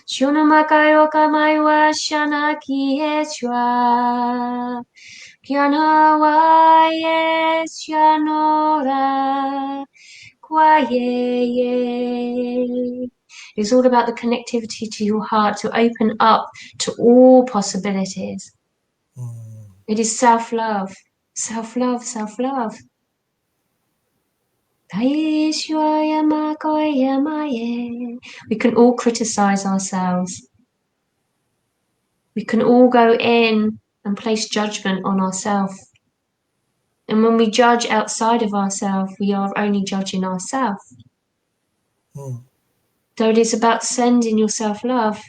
Shunamakai okamai wa shanaki echwa. Kyanawa ye shanora kwaye. It's all about the connectivity to your heart, to open up to all possibilities. It is self-love, self-love, self-love. We can all criticize ourselves. We can all go in and place judgment on ourselves. And when we judge outside of ourselves, we are only judging ourselves. So it is about sending yourself love,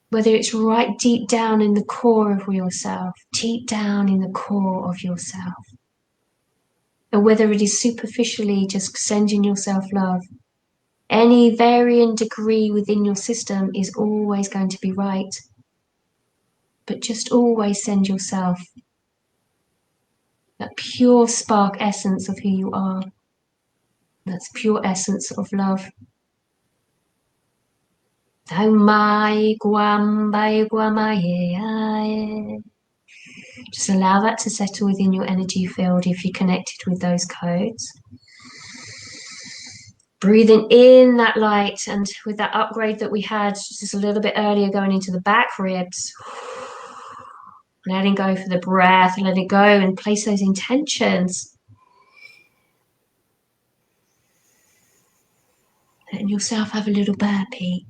whether it's right deep down in the core of yourself, deep down in the core of yourself, or whether it is superficially just sending yourself love. Any varying degree within your system is always going to be right. But just always send yourself that pure spark essence of who you are. That's pure essence of love. Just allow that to settle within your energy field if you're connected with those codes. Breathing in that light, and with that upgrade that we had just a little bit earlier, going into the back ribs, letting go for the breath, let it go and place those intentions. Letting yourself have a little burpee.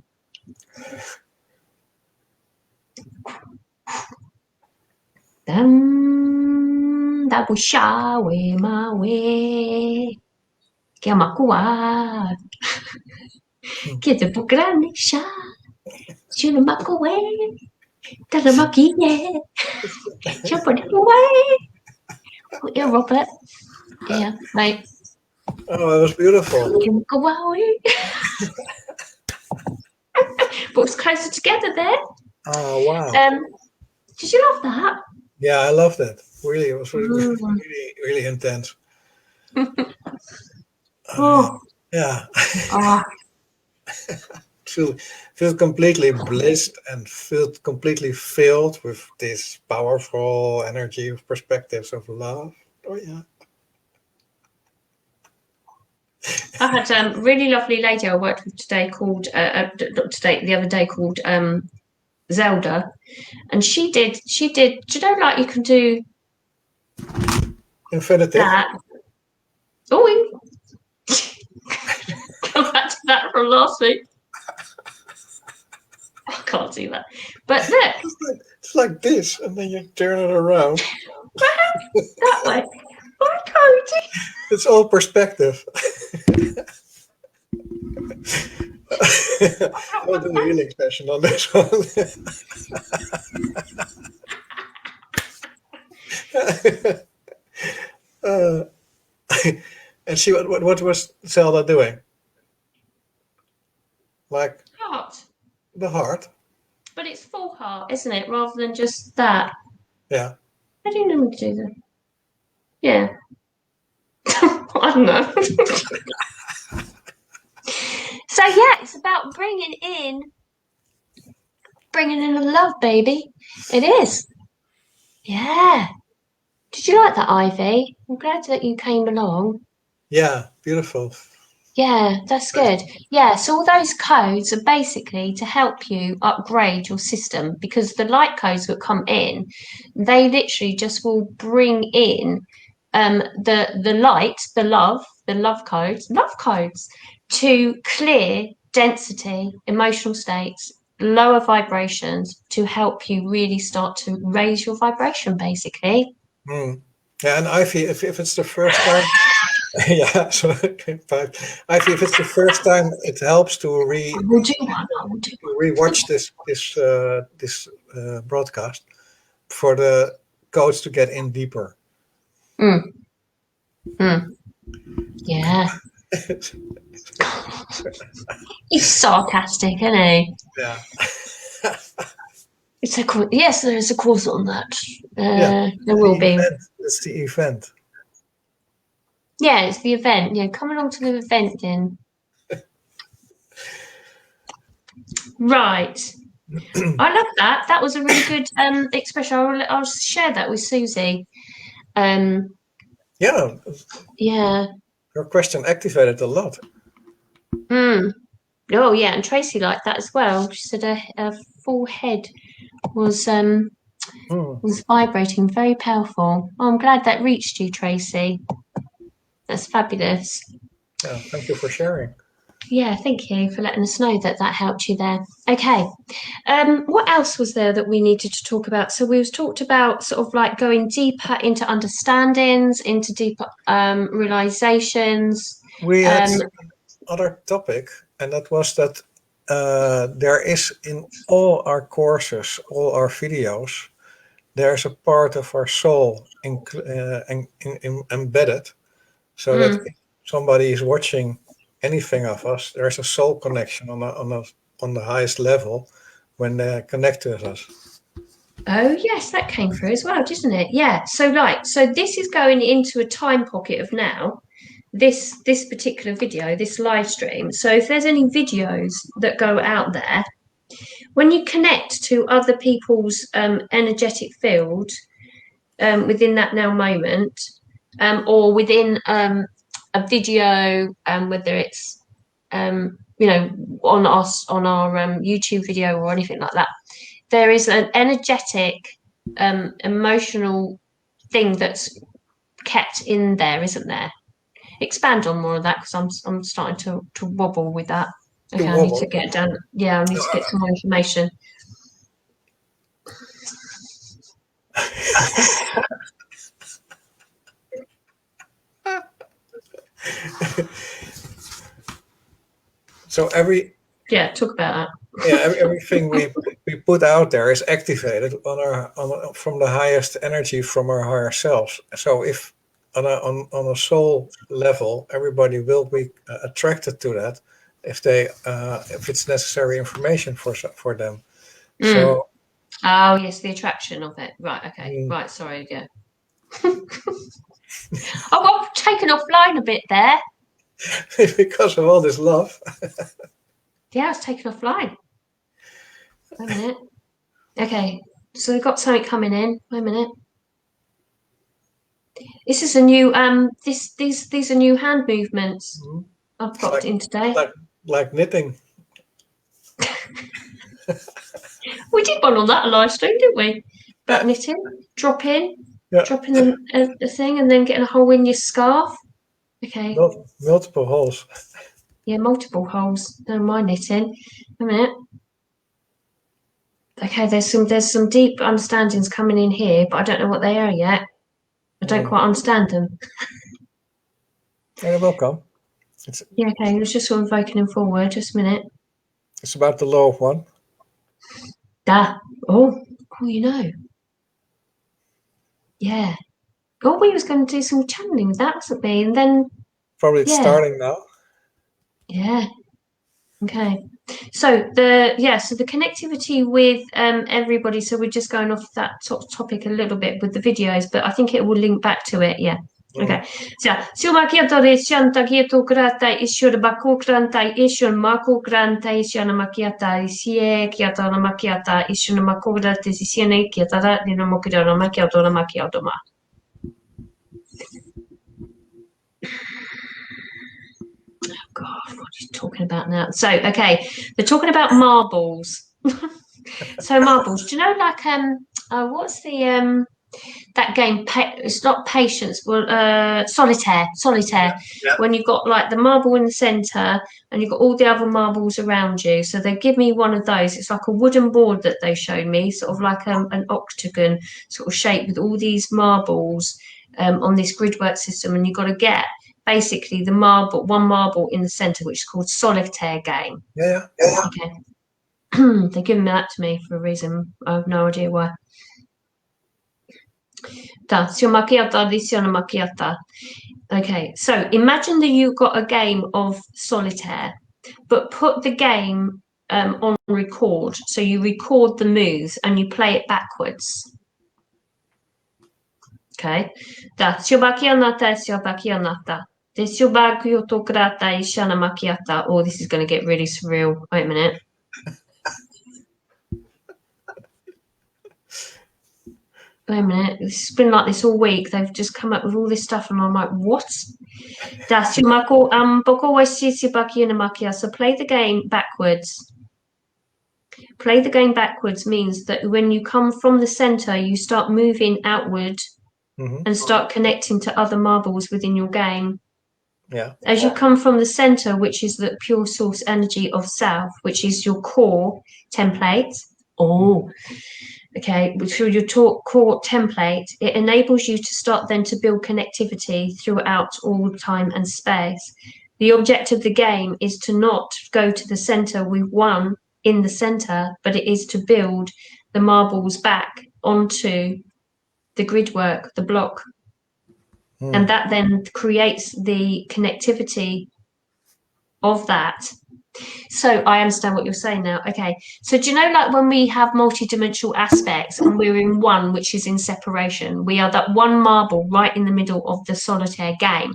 That was shawe mawe. Que amakua. Que te pograni sha. Shuna makoe. Taramakie. Jump away. Yeah, Robert. Yeah, mate. Oh, it was beautiful. But it's closer together there. Oh, wow. Did you love that? Yeah, I loved it. Really, it was really intense. Oh. Yeah. Oh. feel completely blissed and feel completely filled with this powerful energy of perspectives of love. Oh yeah. I had a really lovely lady I worked with today called not today, the other day, called Zelda, and she did. Do you know, like, you can do Infinitive. that? Oh, come back to that from last week. I can't do that. But look, It's like this, and then you turn it around. that way. I can't. It's all perspective. I'll do a healing session on this one. And see what was Zelda doing? Like Heart. the heart. But it's full heart, isn't it? Rather than just that. Yeah. How do you normally do that? Yeah. I don't know. So yeah, it's about bringing in a love, baby. It is. Yeah. Did you like that, Ivy? I'm glad that you came along. Yeah, beautiful. Yeah, that's good. Yeah, so all those codes are basically to help you upgrade your system, because the light codes that come in, they literally just will bring in the light, the love codes to clear density, emotional states, lower vibrations, to help you really start to raise your vibration, basically. Yeah, and Ivy, if it's the first time, yeah, so Ivy, if it's the first time, it helps to I will do one. I will do rewatch this broadcast for the codes to get in deeper. one. Yeah. He's sarcastic, isn't he? Yeah. It's yes, there is a course on that. Yeah. There will be. It's the event. Yeah, it's the event. Yeah, come along to the event then. Right. I love that. That was a really good expression. I'll share that with Susie. Yeah, Yeah. your question activated a lot. Oh yeah, and Tracy liked that as well. She said her full head was vibrating, very powerful. Oh, I'm glad that reached you, Tracy. That's fabulous. Yeah, thank you for sharing. Yeah, thank you for letting us know that helped you there. Okay. What else was there that we needed to talk about? So we've talked about sort of like going deeper into understandings, into deeper realizations. We had another topic, and that was that there is in all our courses, all our videos, there's a part of our soul embedded, so that if somebody is watching anything of us, there's a soul connection on the highest level when they connect to us. Oh yes, that came through as well, didn't it? Yeah. So this is going into a time pocket of now. This particular video, this live stream. So if there's any videos that go out there, when you connect to other people's energetic field within that now moment, or within a video, whether it's on our YouTube video or anything like that, there is an energetic, emotional thing that's kept in there, isn't there? Expand on more of that, because I'm starting to wobble with that. Okay, I need to get down. Yeah, I need to get some more information. So talk about that. Yeah, everything we put out there is activated from the highest energy from our higher selves. So if on a soul level, everybody will be attracted to that if it's necessary information for them. So. Oh yes, the attraction of it. Right. Okay. Right. Sorry. Yeah. I got taken offline a bit there. Because of all this love. Yeah, it's taken offline. Wait a minute. Okay, so we've got something coming in. Wait a minute. This is a new these are new hand movements I've popped in today. Like knitting. We did one on that live stream, didn't we? About knitting, drop in the thing, and then getting a hole in your scarf. Okay. Multiple holes. Yeah, multiple holes. Don't mind knitting. A minute. Okay, there's some deep understandings coming in here, but I don't know what they are yet. I don't quite understand them. And it will come. Yeah, okay, it was just sort of invoking them forward. Just a minute. It's about the law of one. Oh, you know. Yeah. Oh, we was going to do some channeling with that, wasn't we? And then Probably it's starting now. Yeah. Okay. So the connectivity with everybody. So we're just going off that topic a little bit with the videos, but I think it will link back to it. Yeah. Okay. So Sumakiatore Shantakieto Grata Ishur Baku Granta Ishun Maku Granta Ishana Makiata Isie Kiatana Makiata Ishuna Makuda Tisiane Kiatara Dinamokidana Makiatona Makiatoma. God, what are you talking about now? So, okay, they're talking about marbles. So marbles. Do you know, like, what's the that game? It's not Patience. Well, Solitaire. Solitaire. Yeah. When you've got like the marble in the centre and you've got all the other marbles around you. So they give me one of those. It's like a wooden board that they showed me, sort of like an octagon sort of shape with all these marbles on this gridwork system, and you've got to get basically the one marble in the center, which is called Solitaire game. Yeah. Okay. They're giving that to me for a reason. I have no idea why. Okay, so imagine that you've got a game of solitaire, but put the game on record. So you record the moves and you play it backwards. Okay. Oh, this is going to get really surreal. Wait a minute. Wait a minute. It's been like this all week. They've just come up with all this stuff, and I'm like, what? So play the game backwards. Play the game backwards means that when you come from the center, you start moving outward and start connecting to other marbles within your game. Yeah. As you come from the center, which is the pure source energy of self, which is your core template. Okay, through your core template, it enables you to start then to build connectivity throughout all time and space. The objective of the game is to not go to the center with one in the center, but it is to build the marbles back onto the grid work, the block. And that then creates the connectivity of that. So I understand what you're saying now. Okay. So do you know, like when we have multidimensional aspects and we're in one, which is in separation, we are that one marble right in the middle of the solitaire game.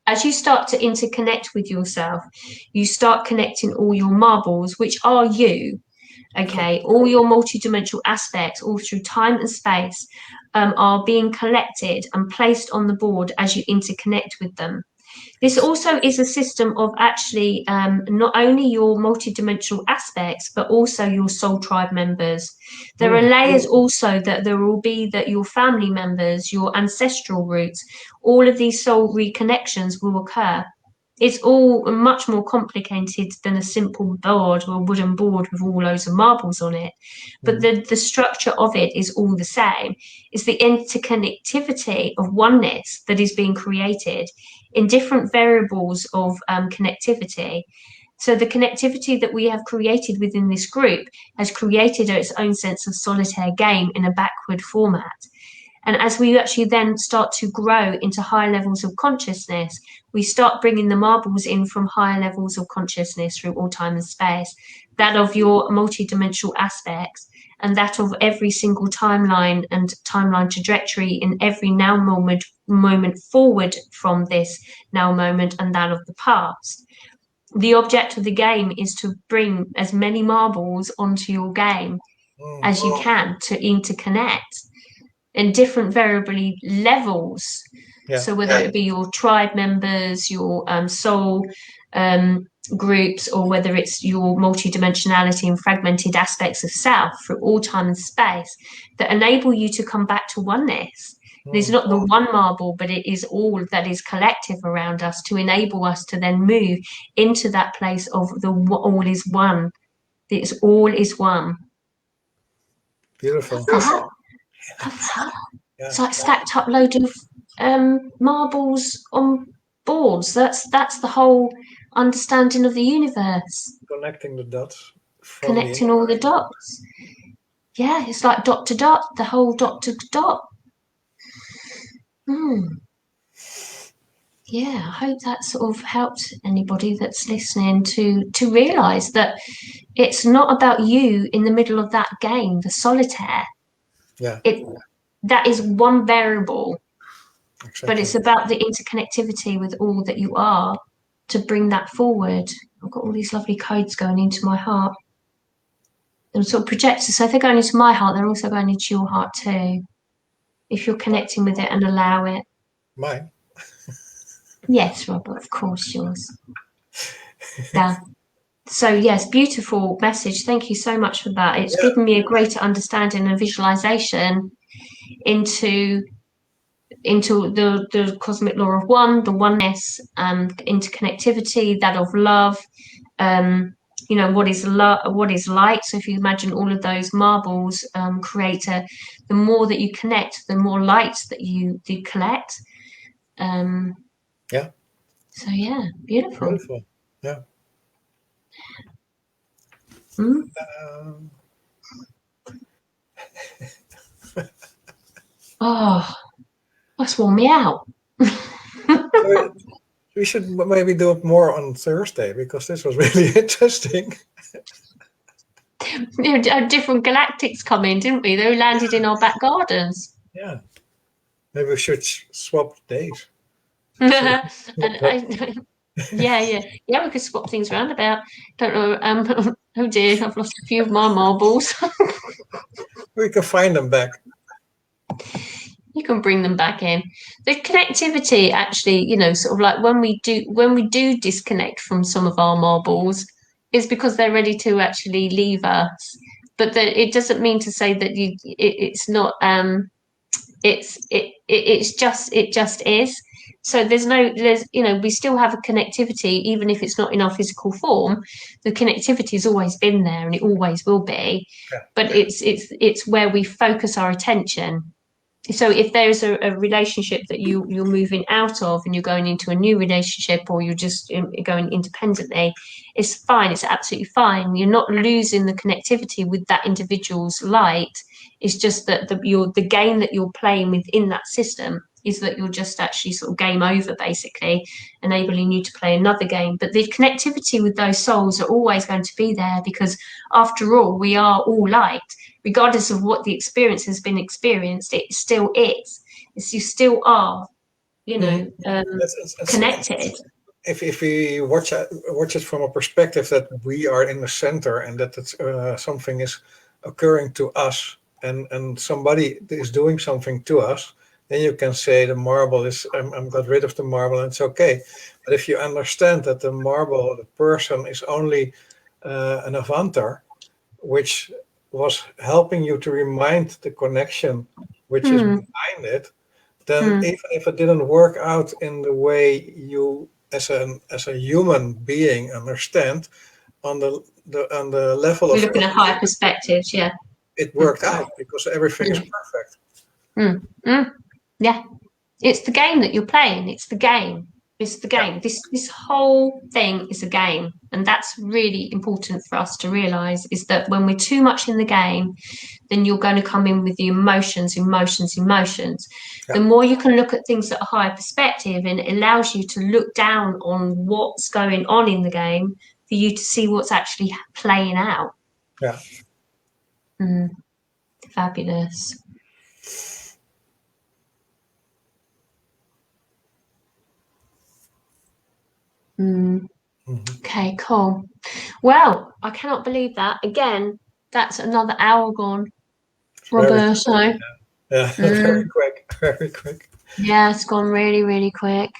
As you start to interconnect with yourself, you start connecting all your marbles, which are you. Okay, all your multidimensional aspects, all through time and space, are being collected and placed on the board as you interconnect with them. This also is a system of actually not only your multidimensional aspects, but also your soul tribe members. There are layers also that there will be that your family members, your ancestral roots, all of these soul reconnections will occur. It's all much more complicated than a simple board or a wooden board with all loads of marbles on it. But the structure of it is all the same. It's the interconnectivity of oneness that is being created in different variables of connectivity. So the connectivity that we have created within this group has created its own sense of solitaire game in a backward format. And as we actually then start to grow into higher levels of consciousness, we start bringing the marbles in from higher levels of consciousness through all time and space, that of your multidimensional aspects, and that of every single timeline and timeline trajectory in every now moment forward from this now moment and that of the past. the object of the game is to bring as many marbles onto your game as you can to interconnect in different variable levels. Yeah. So whether it be your tribe members, your soul groups, or whether it's your multidimensionality and fragmented aspects of self through all time and space that enable you to come back to oneness. There's not the one marble, but it is all that is collective around us to enable us to then move into that place of the all is one. It's all is one. Beautiful. Yeah. It's like stacked up load of marbles on boards. That's the whole understanding of the universe. Connecting the dots. Connecting all the dots. Yeah, it's like dot to dot, the whole dot to dot. Yeah, I hope that sort of helped anybody that's listening to realise that it's not about you in the middle of that game, the solitaire. Yeah. That is one variable. Exactly. But it's about the interconnectivity with all that you are to bring that forward. I've got all these lovely codes going into my heart. They're sort of projectors. So if they're going into my heart, they're also going into your heart too. If you're connecting with it and allow it. Mine? Yes, Robert, of course, yours. Yeah. So yes, beautiful message. Thank you so much for that. It's given me a greater understanding and visualization into the cosmic law of one, the oneness, interconnectivity, that of love, what is what is light. So if you imagine all of those marbles the more that you connect, the more light that you collect. Yeah. So yeah, beautiful. Beautiful. Yeah. Oh, that's worn me out. We should maybe do it more on Thursday because this was really interesting. Different galactics come in, didn't we? They landed in our back gardens. Yeah. Maybe we should swap days. Yeah, we could swap things around about. Don't know. Oh dear, I've lost a few of my marbles. We can find them back. You can bring them back in. The connectivity, actually, sort of like when we do disconnect from some of our marbles, is because they're ready to actually leave us. But it doesn't mean to say that it's not. It just is. So we still have a connectivity, even if it's not in our physical form. The connectivity has always been there, and it always will be. Yeah. But it's where we focus our attention. So if there's a relationship that you're moving out of and you're going into a new relationship, or you're just going independently, it's fine. It's absolutely fine. You're not losing the connectivity with that individual's light. It's just that the game that you're playing within that system is that you're just actually sort of game over, basically, enabling you to play another game. But the connectivity with those souls are always going to be there, because after all, we are all light. Regardless of what the experience has been experienced, it still is. You still are, connected. If we watch it from a perspective that we are in the center and that something is occurring to us, and somebody is doing something to us, then you can say the marble is, I'm got rid of the marble and it's okay. But if you understand that the marble, the person, is only an avatar, which was helping you to remind the connection which is behind it, then even if it didn't work out in the way you as a human being understand, on the level We're of looking at higher perspectives, yeah. It worked out because everything is perfect. Yeah. It's the game that you're playing. It's the game. It's the game. Yeah. This whole thing is a game. And that's really important for us to realise, is that when we're too much in the game, then you're going to come in with the emotions. Yeah. The more you can look at things at a higher perspective, and it allows you to look down on what's going on in the game for you to see what's actually playing out. Yeah. Fabulous. Okay, cool. Well, I cannot believe that. Again, that's another hour gone, Very Roberto. quick. Yeah, very quick, very quick. Yeah, it's gone really, really quick.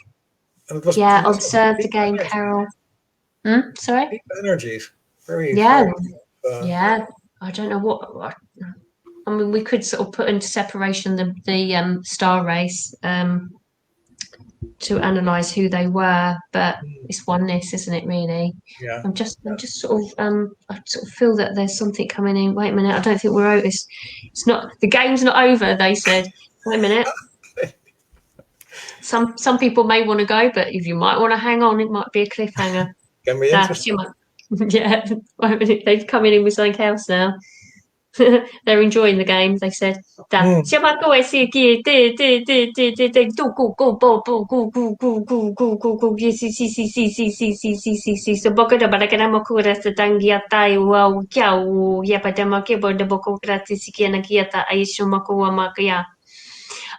And it Yeah, was observe the deep game, energy, Carol. Sorry? deep energies. Very, Yeah, very. yeah. I don't know what. I mean, we could sort of put into separation the star race to analyze who they were, but it's oneness, isn't it? Really. Yeah. I'm just sort of I sort of feel that there's something coming in. Wait a minute, I don't think we're over. It's not the game's not over. They said. Wait a minute. Some people may want to go, but if you might want to hang on, it might be a cliffhanger. Can be interesting. Yeah, wait a minute, they've come in with something else now. They're enjoying the game. They said, "So boka da baraka mo kura sa tangia tai wow kiau ya pada make bo de boko gratis sikiana aisho mako makaya."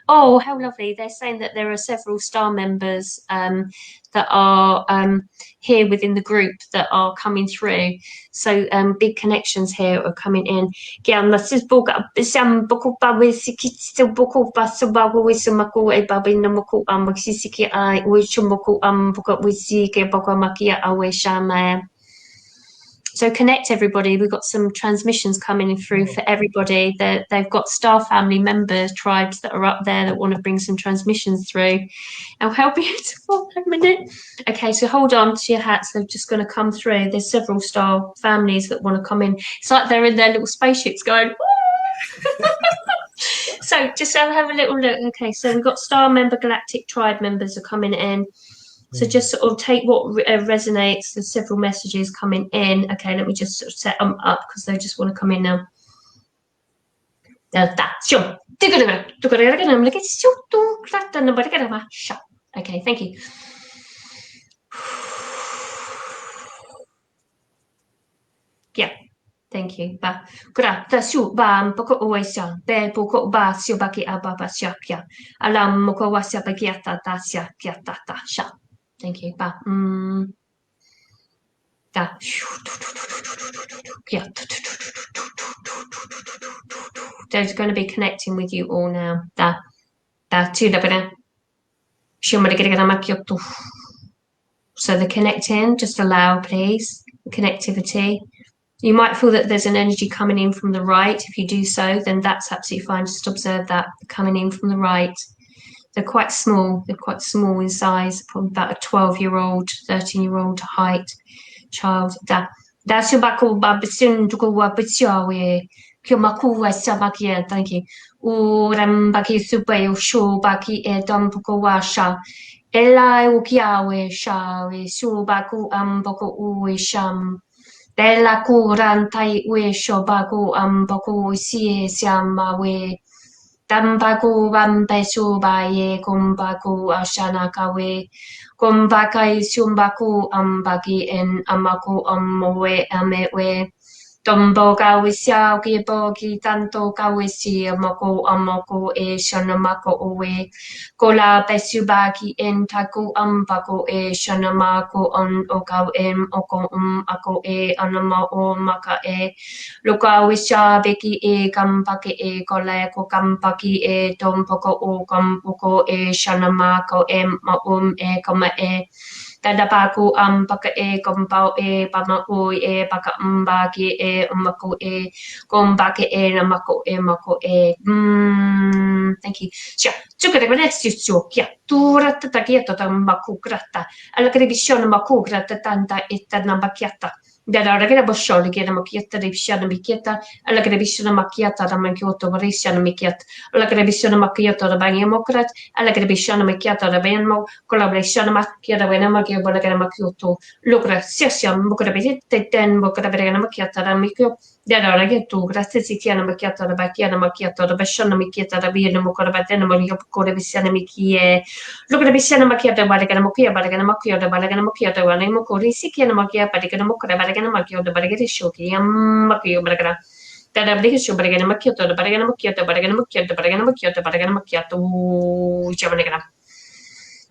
Oh, how lovely. They're saying that there are several star members that are here within the group that are coming through. So big connections here are coming in. So connect everybody. We've got some transmissions coming through for everybody. They've got star family members, tribes that are up there that want to bring some transmissions through. Oh, how beautiful. A minute. Okay, so hold on to your hats. They're just going to come through. There's several star families that want to come in. It's like they're in their little spaceships going, woo! So just have a little look. Okay, so we've got star member, galactic tribe members are coming in. So just sort of take what resonates. There's several messages coming in. Okay, let me just sort of set them up because they just want to come in now. Okay, thank you. Yeah, thank you. Ba grata su ba poko oesa be poko ba sio baki ababa shakya alam moko wasa bagiata ta shakya ta sha. Thank you. Ba da yeah. They're going to be connecting with you all now. Da tu da bana. So the connecting, just allow, please, the connectivity. You might feel that there's an energy coming in from the right. If you do so, then that's absolutely fine. Just observe that coming in from the right. They're quite small. They're quite small in size, probably about a 12-year-old, 13-year-old height child. Thank you. Urambaki supe shu baki e dumpoko washa. Elai ukiawe shawe subaku amboko uwe sham. Della kurantai we shobaku amboko sie siama we. Dambaku wampe subaye kumbaku ashanakawe. Kumbakai sumbaku ambaki en amaku amowe amewe. Dombo gawisia gibogi tanto gawisi amoko e shanamako owe. Kola besubaki en taku ambako e shanamako on okau em oko ako e anama o maka e. Lukawisia beki e kampaki e kola ko kampaki e dompoko o kampoko e shanamako em ma e kama e. Tadapaku paka e kompau e pamako e paka mbaki e umako e kombaki e namako e mako e. Thank you. Sia, tsukare vanesti suokia. Tuura tätä kietota maku gratta. Alla krevisione maku gratta tanta etta nambakiata. Dada ragana bosholi gena makiata revisione mikiata. Alla krevisione makiata da mankioto varisione mikiat. Alla krevisione makiata da banyemokrat. Alla krevisione makiata da benmo. Collaboration macchiata bene macchia bola che macchiotto lucra sia bocca vedete ten bocca vedere macchiata da micchio da allora che tu grazie si chiama macchiata da bacchiana macchiata da basciana macchiata da via mo con batena mo io con visione micchie lucra visione macchiata bale che macchia bale che macchia da bale che macchiata da mo con si chiama macchia bale che mo con bale che macchia da bale che sciocchi macchia bale che da bale che bale che macchiata da bale che macchiata bale che macchiata bale che macchiata bale che macchiata ciao bale che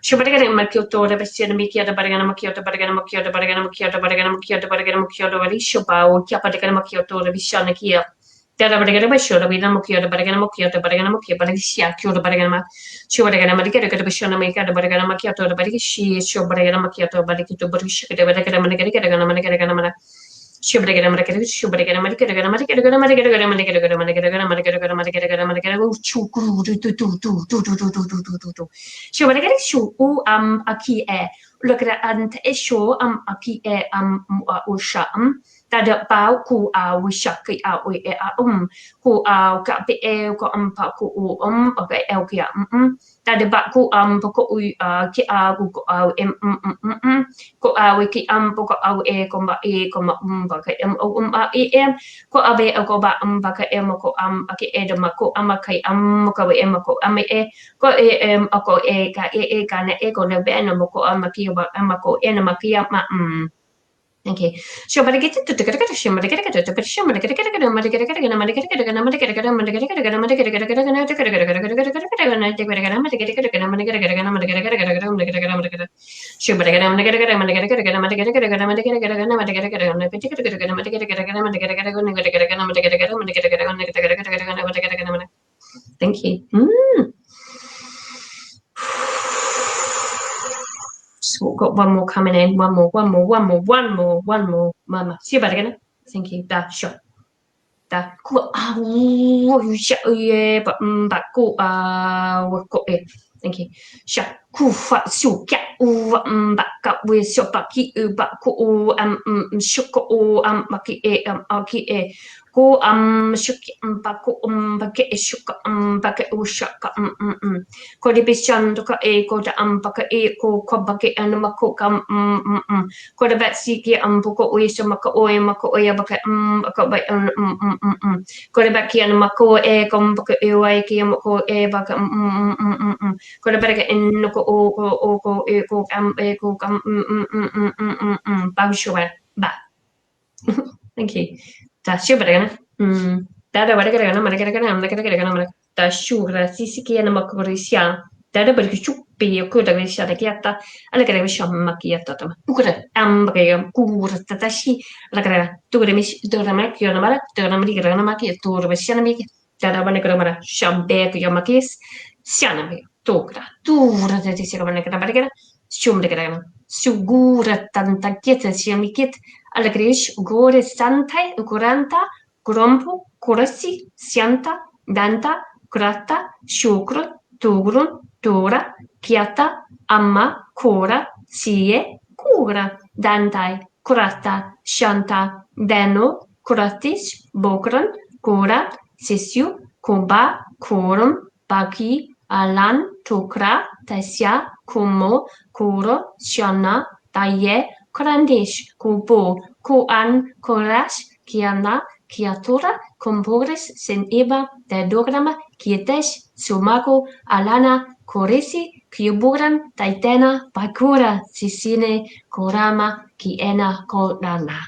Shubarigan Makioto, the Bessian Mikia, the Baragana Makioto, Baragana Makioto, Baragana Makioto, Baragana Makioto, Baragana Makioto, Rishoba, or Kiapatigan Makioto, the Bishana Kia. The Baragana Basho, the Binamokio, the Baragana Mokio, the Baragana Mokio, Balencia, Kyo, the Baragana, Shubaragana Makita, the Bishana Maka, the Baragana Makioto, the Barishi, Shubaragana Makioto, Balikito, Barish, the Baragana Managana. Shubregana Market, Shubregana Market, Shubregana Shu Aki E. Look at Ant Esho Aki E Usha Tada Bao Ku Wishaki We Ku Kapi E Ko Ku Okay Elkia Tada Baku Poko Ki Ko Wiki Poko E Comba E Comba Baka E Ko Abe Ogoba Baka Emoko Aki Edamako Amakai Amaka Emako Ame Ko Ako Kana Ego Nebena Moko Amaki Amako Enamakia Okay. So, but I get to get a shimmer, get a shimmer, get a Thank you. So got one more coming in. One more. Mama. See you back again. Thank you. Da shot. Da cool. Yeah, but back go. What got it? Thank you. Shot. Cool. Fat. So get. Back up with shot. Back. Back. Go. Shoko. Maki. Aki. Go. Shuki. Back. Back. Shuka. Back. Ushaka. Ko de bishan to ka e ko da baka e ko baka an mako kam ko da bat siki boko o so maka o baka baka ba ko da baki an mako e kom baka e wai ki mako e baka ko da baka en no ko ko e ko e ko ba shwa ba thank you ta shubra da da wada gana mana gana da shura sisiki na makurisia da da bari chupi ko da wisha da kiata ala gara wisha makiata ta ukura ambre kura tatashi ala gara tu gara mish tu gara makio na mara tu gara mari gara na maki tu gara wisha na miki da da bane gara mara shambe ko yamakis siana mi tu gara da ti sira bane gara bane gara shum de gara sugura tanta kieta siamikit ala grish gore santai kuranta Grompo, Kurasi, Sianta, Danta, Krata, Shukru, Tugrun, Tura, Kiata, Amma, Kora, Sie, Kura, Dantai, Kurata, Shanta, Deno, Kuratis, Bokran, Kura, Sisyu, Kuba, Kurum, Baki, Alan, Tukra, Tasya, Kumo, Kuro, Shana, Taye, Kurandish, Kubo, Kuan, Korash, Kiana, Criatura compores sen eba de dograma quietes sumago alana coresi kiuburan taitena bakura sisine korama kiena korana.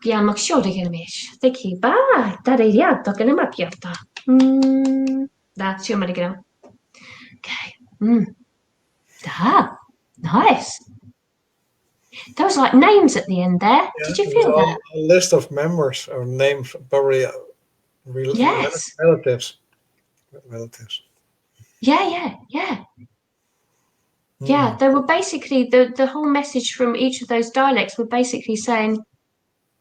Ja, mag show de gelmesh. Teki ba, da de ya to kena makiata. Da shoma de gram. Okay. Da. Nice. There was like names at the end there. Yeah, did you feel that? A list of members or names, probably Yes. relatives. Yeah. Yeah, they were basically, the whole message from each of those dialects were basically saying,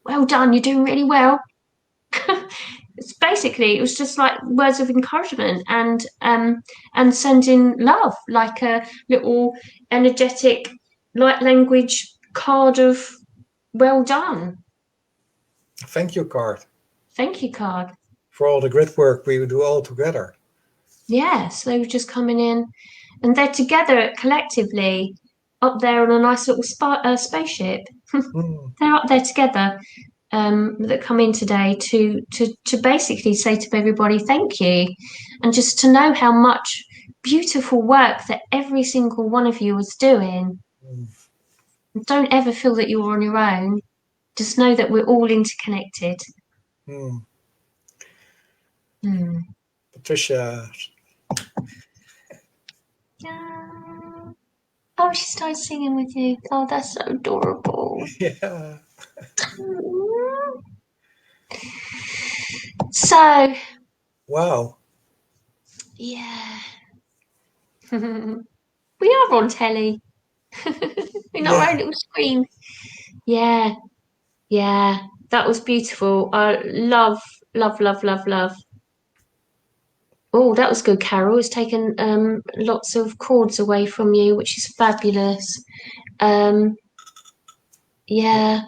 well done, you're doing really well. It was just like words of encouragement and sending love, like a little energetic light language card of well done. Thank you card. Thank you card. For all the great work we do all together. Yes, they were just coming in, and they're together collectively up there on a nice little spaceship. They're up there together. That come in today to basically say to everybody thank you, and just to know how much beautiful work that every single one of you was doing. Don't ever feel that you're on your own. Just know that we're all interconnected. Patricia, Oh, she started singing with you. Oh, that's so adorable. Yeah. So, Wow. yeah. We are on telly. We're not our own Yeah. little screen. Yeah, yeah. That was beautiful. Love, love, love, love, love. Oh, that was good, Carol. It's taken lots of cords away from you, which is fabulous. Um, Yeah. yeah,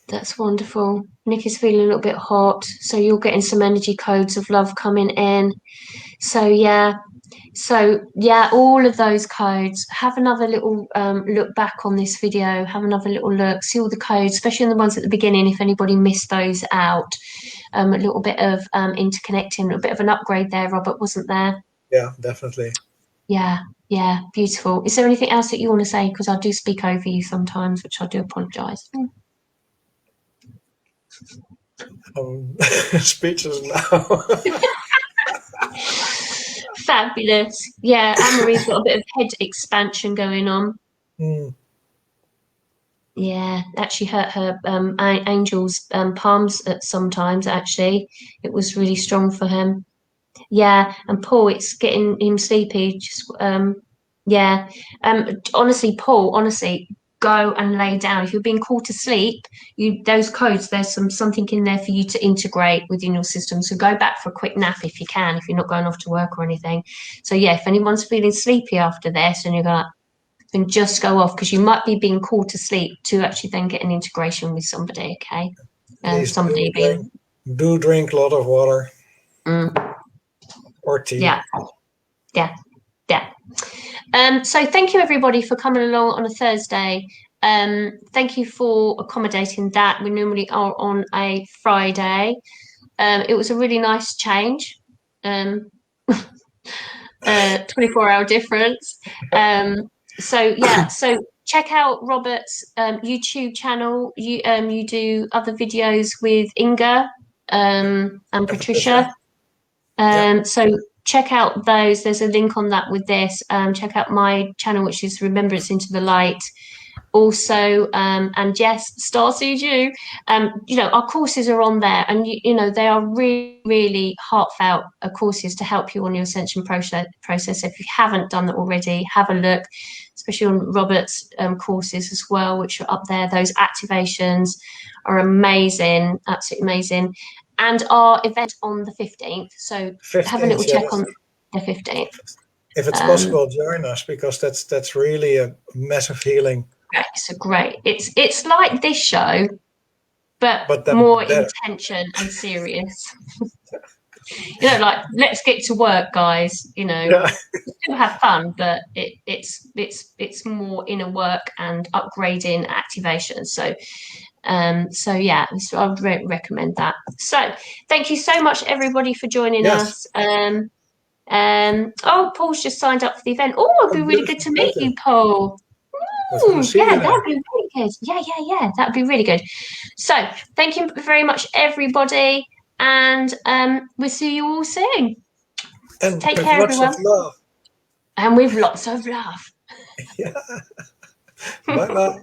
that's wonderful. Nick is feeling a little bit hot, so you're getting some energy codes of love coming in. So yeah, all of those codes. Have another little look back on this video. Have another little look. See all the codes, especially on the ones at the beginning. If anybody missed those out, a little bit of interconnecting, a little bit of an upgrade there. Robert, wasn't there? Yeah, definitely. Yeah, yeah, beautiful. Is there anything else that you want to say? Because I do speak over you sometimes, which I do apologise. Speechless now. Fabulous. Yeah, Anne-Marie's got a bit of head expansion going on. Mm. Yeah, actually hurt her angel's palms at sometimes, actually. It was really strong for him. Yeah, and Paul, it's getting him sleepy. Just yeah. Honestly, Paul, honestly, go and lay down. If you're being called to sleep, those codes, there's something in there for you to integrate within your system. So go back for a quick nap if you can, if you're not going off to work or anything. So yeah, if anyone's feeling sleepy after this and you're going to then just go off, because you might be being called to sleep to actually then get an integration with somebody, okay? Please Somebody being do drink a lot of water or tea. yeah, yeah, yeah. So thank you everybody for coming along on a Thursday. Thank you for accommodating that. We normally are on a Friday. It was a really nice change. 24-hour difference. So yeah, so check out Robert's YouTube channel. You do other videos with Inga and Patricia. Yeah. So check out those. There's a link on that with this. Check out my channel, which is Remembrance into the Light. Also, and yes, Starseed You. Our courses are on there, and they are really, really heartfelt courses to help you on your ascension process. If you haven't done that already, have a look, especially on Robert's courses as well, which are up there. Those activations are amazing, absolutely amazing. And our event on the 15th. So have a little 15th, check yes. on the 15th. If it's possible, join us, because that's really a massive healing. It's great. It's like this show, but then more better. intention and serious. Like let's get to work, guys. Yeah. Still have fun, but it's more inner work and upgrading activation. So yeah, so I would recommend that. So thank you so much, everybody, for joining us. Oh, Paul's just signed up for the event. Oh, it'd be really good to meet you, Paul. Yeah, that'd be really good. Yeah, that'd be really good. So thank you very much, everybody, and we'll see you all soon. And take with care, lots everyone. of love. And with lots of love. Yeah. Bye bye.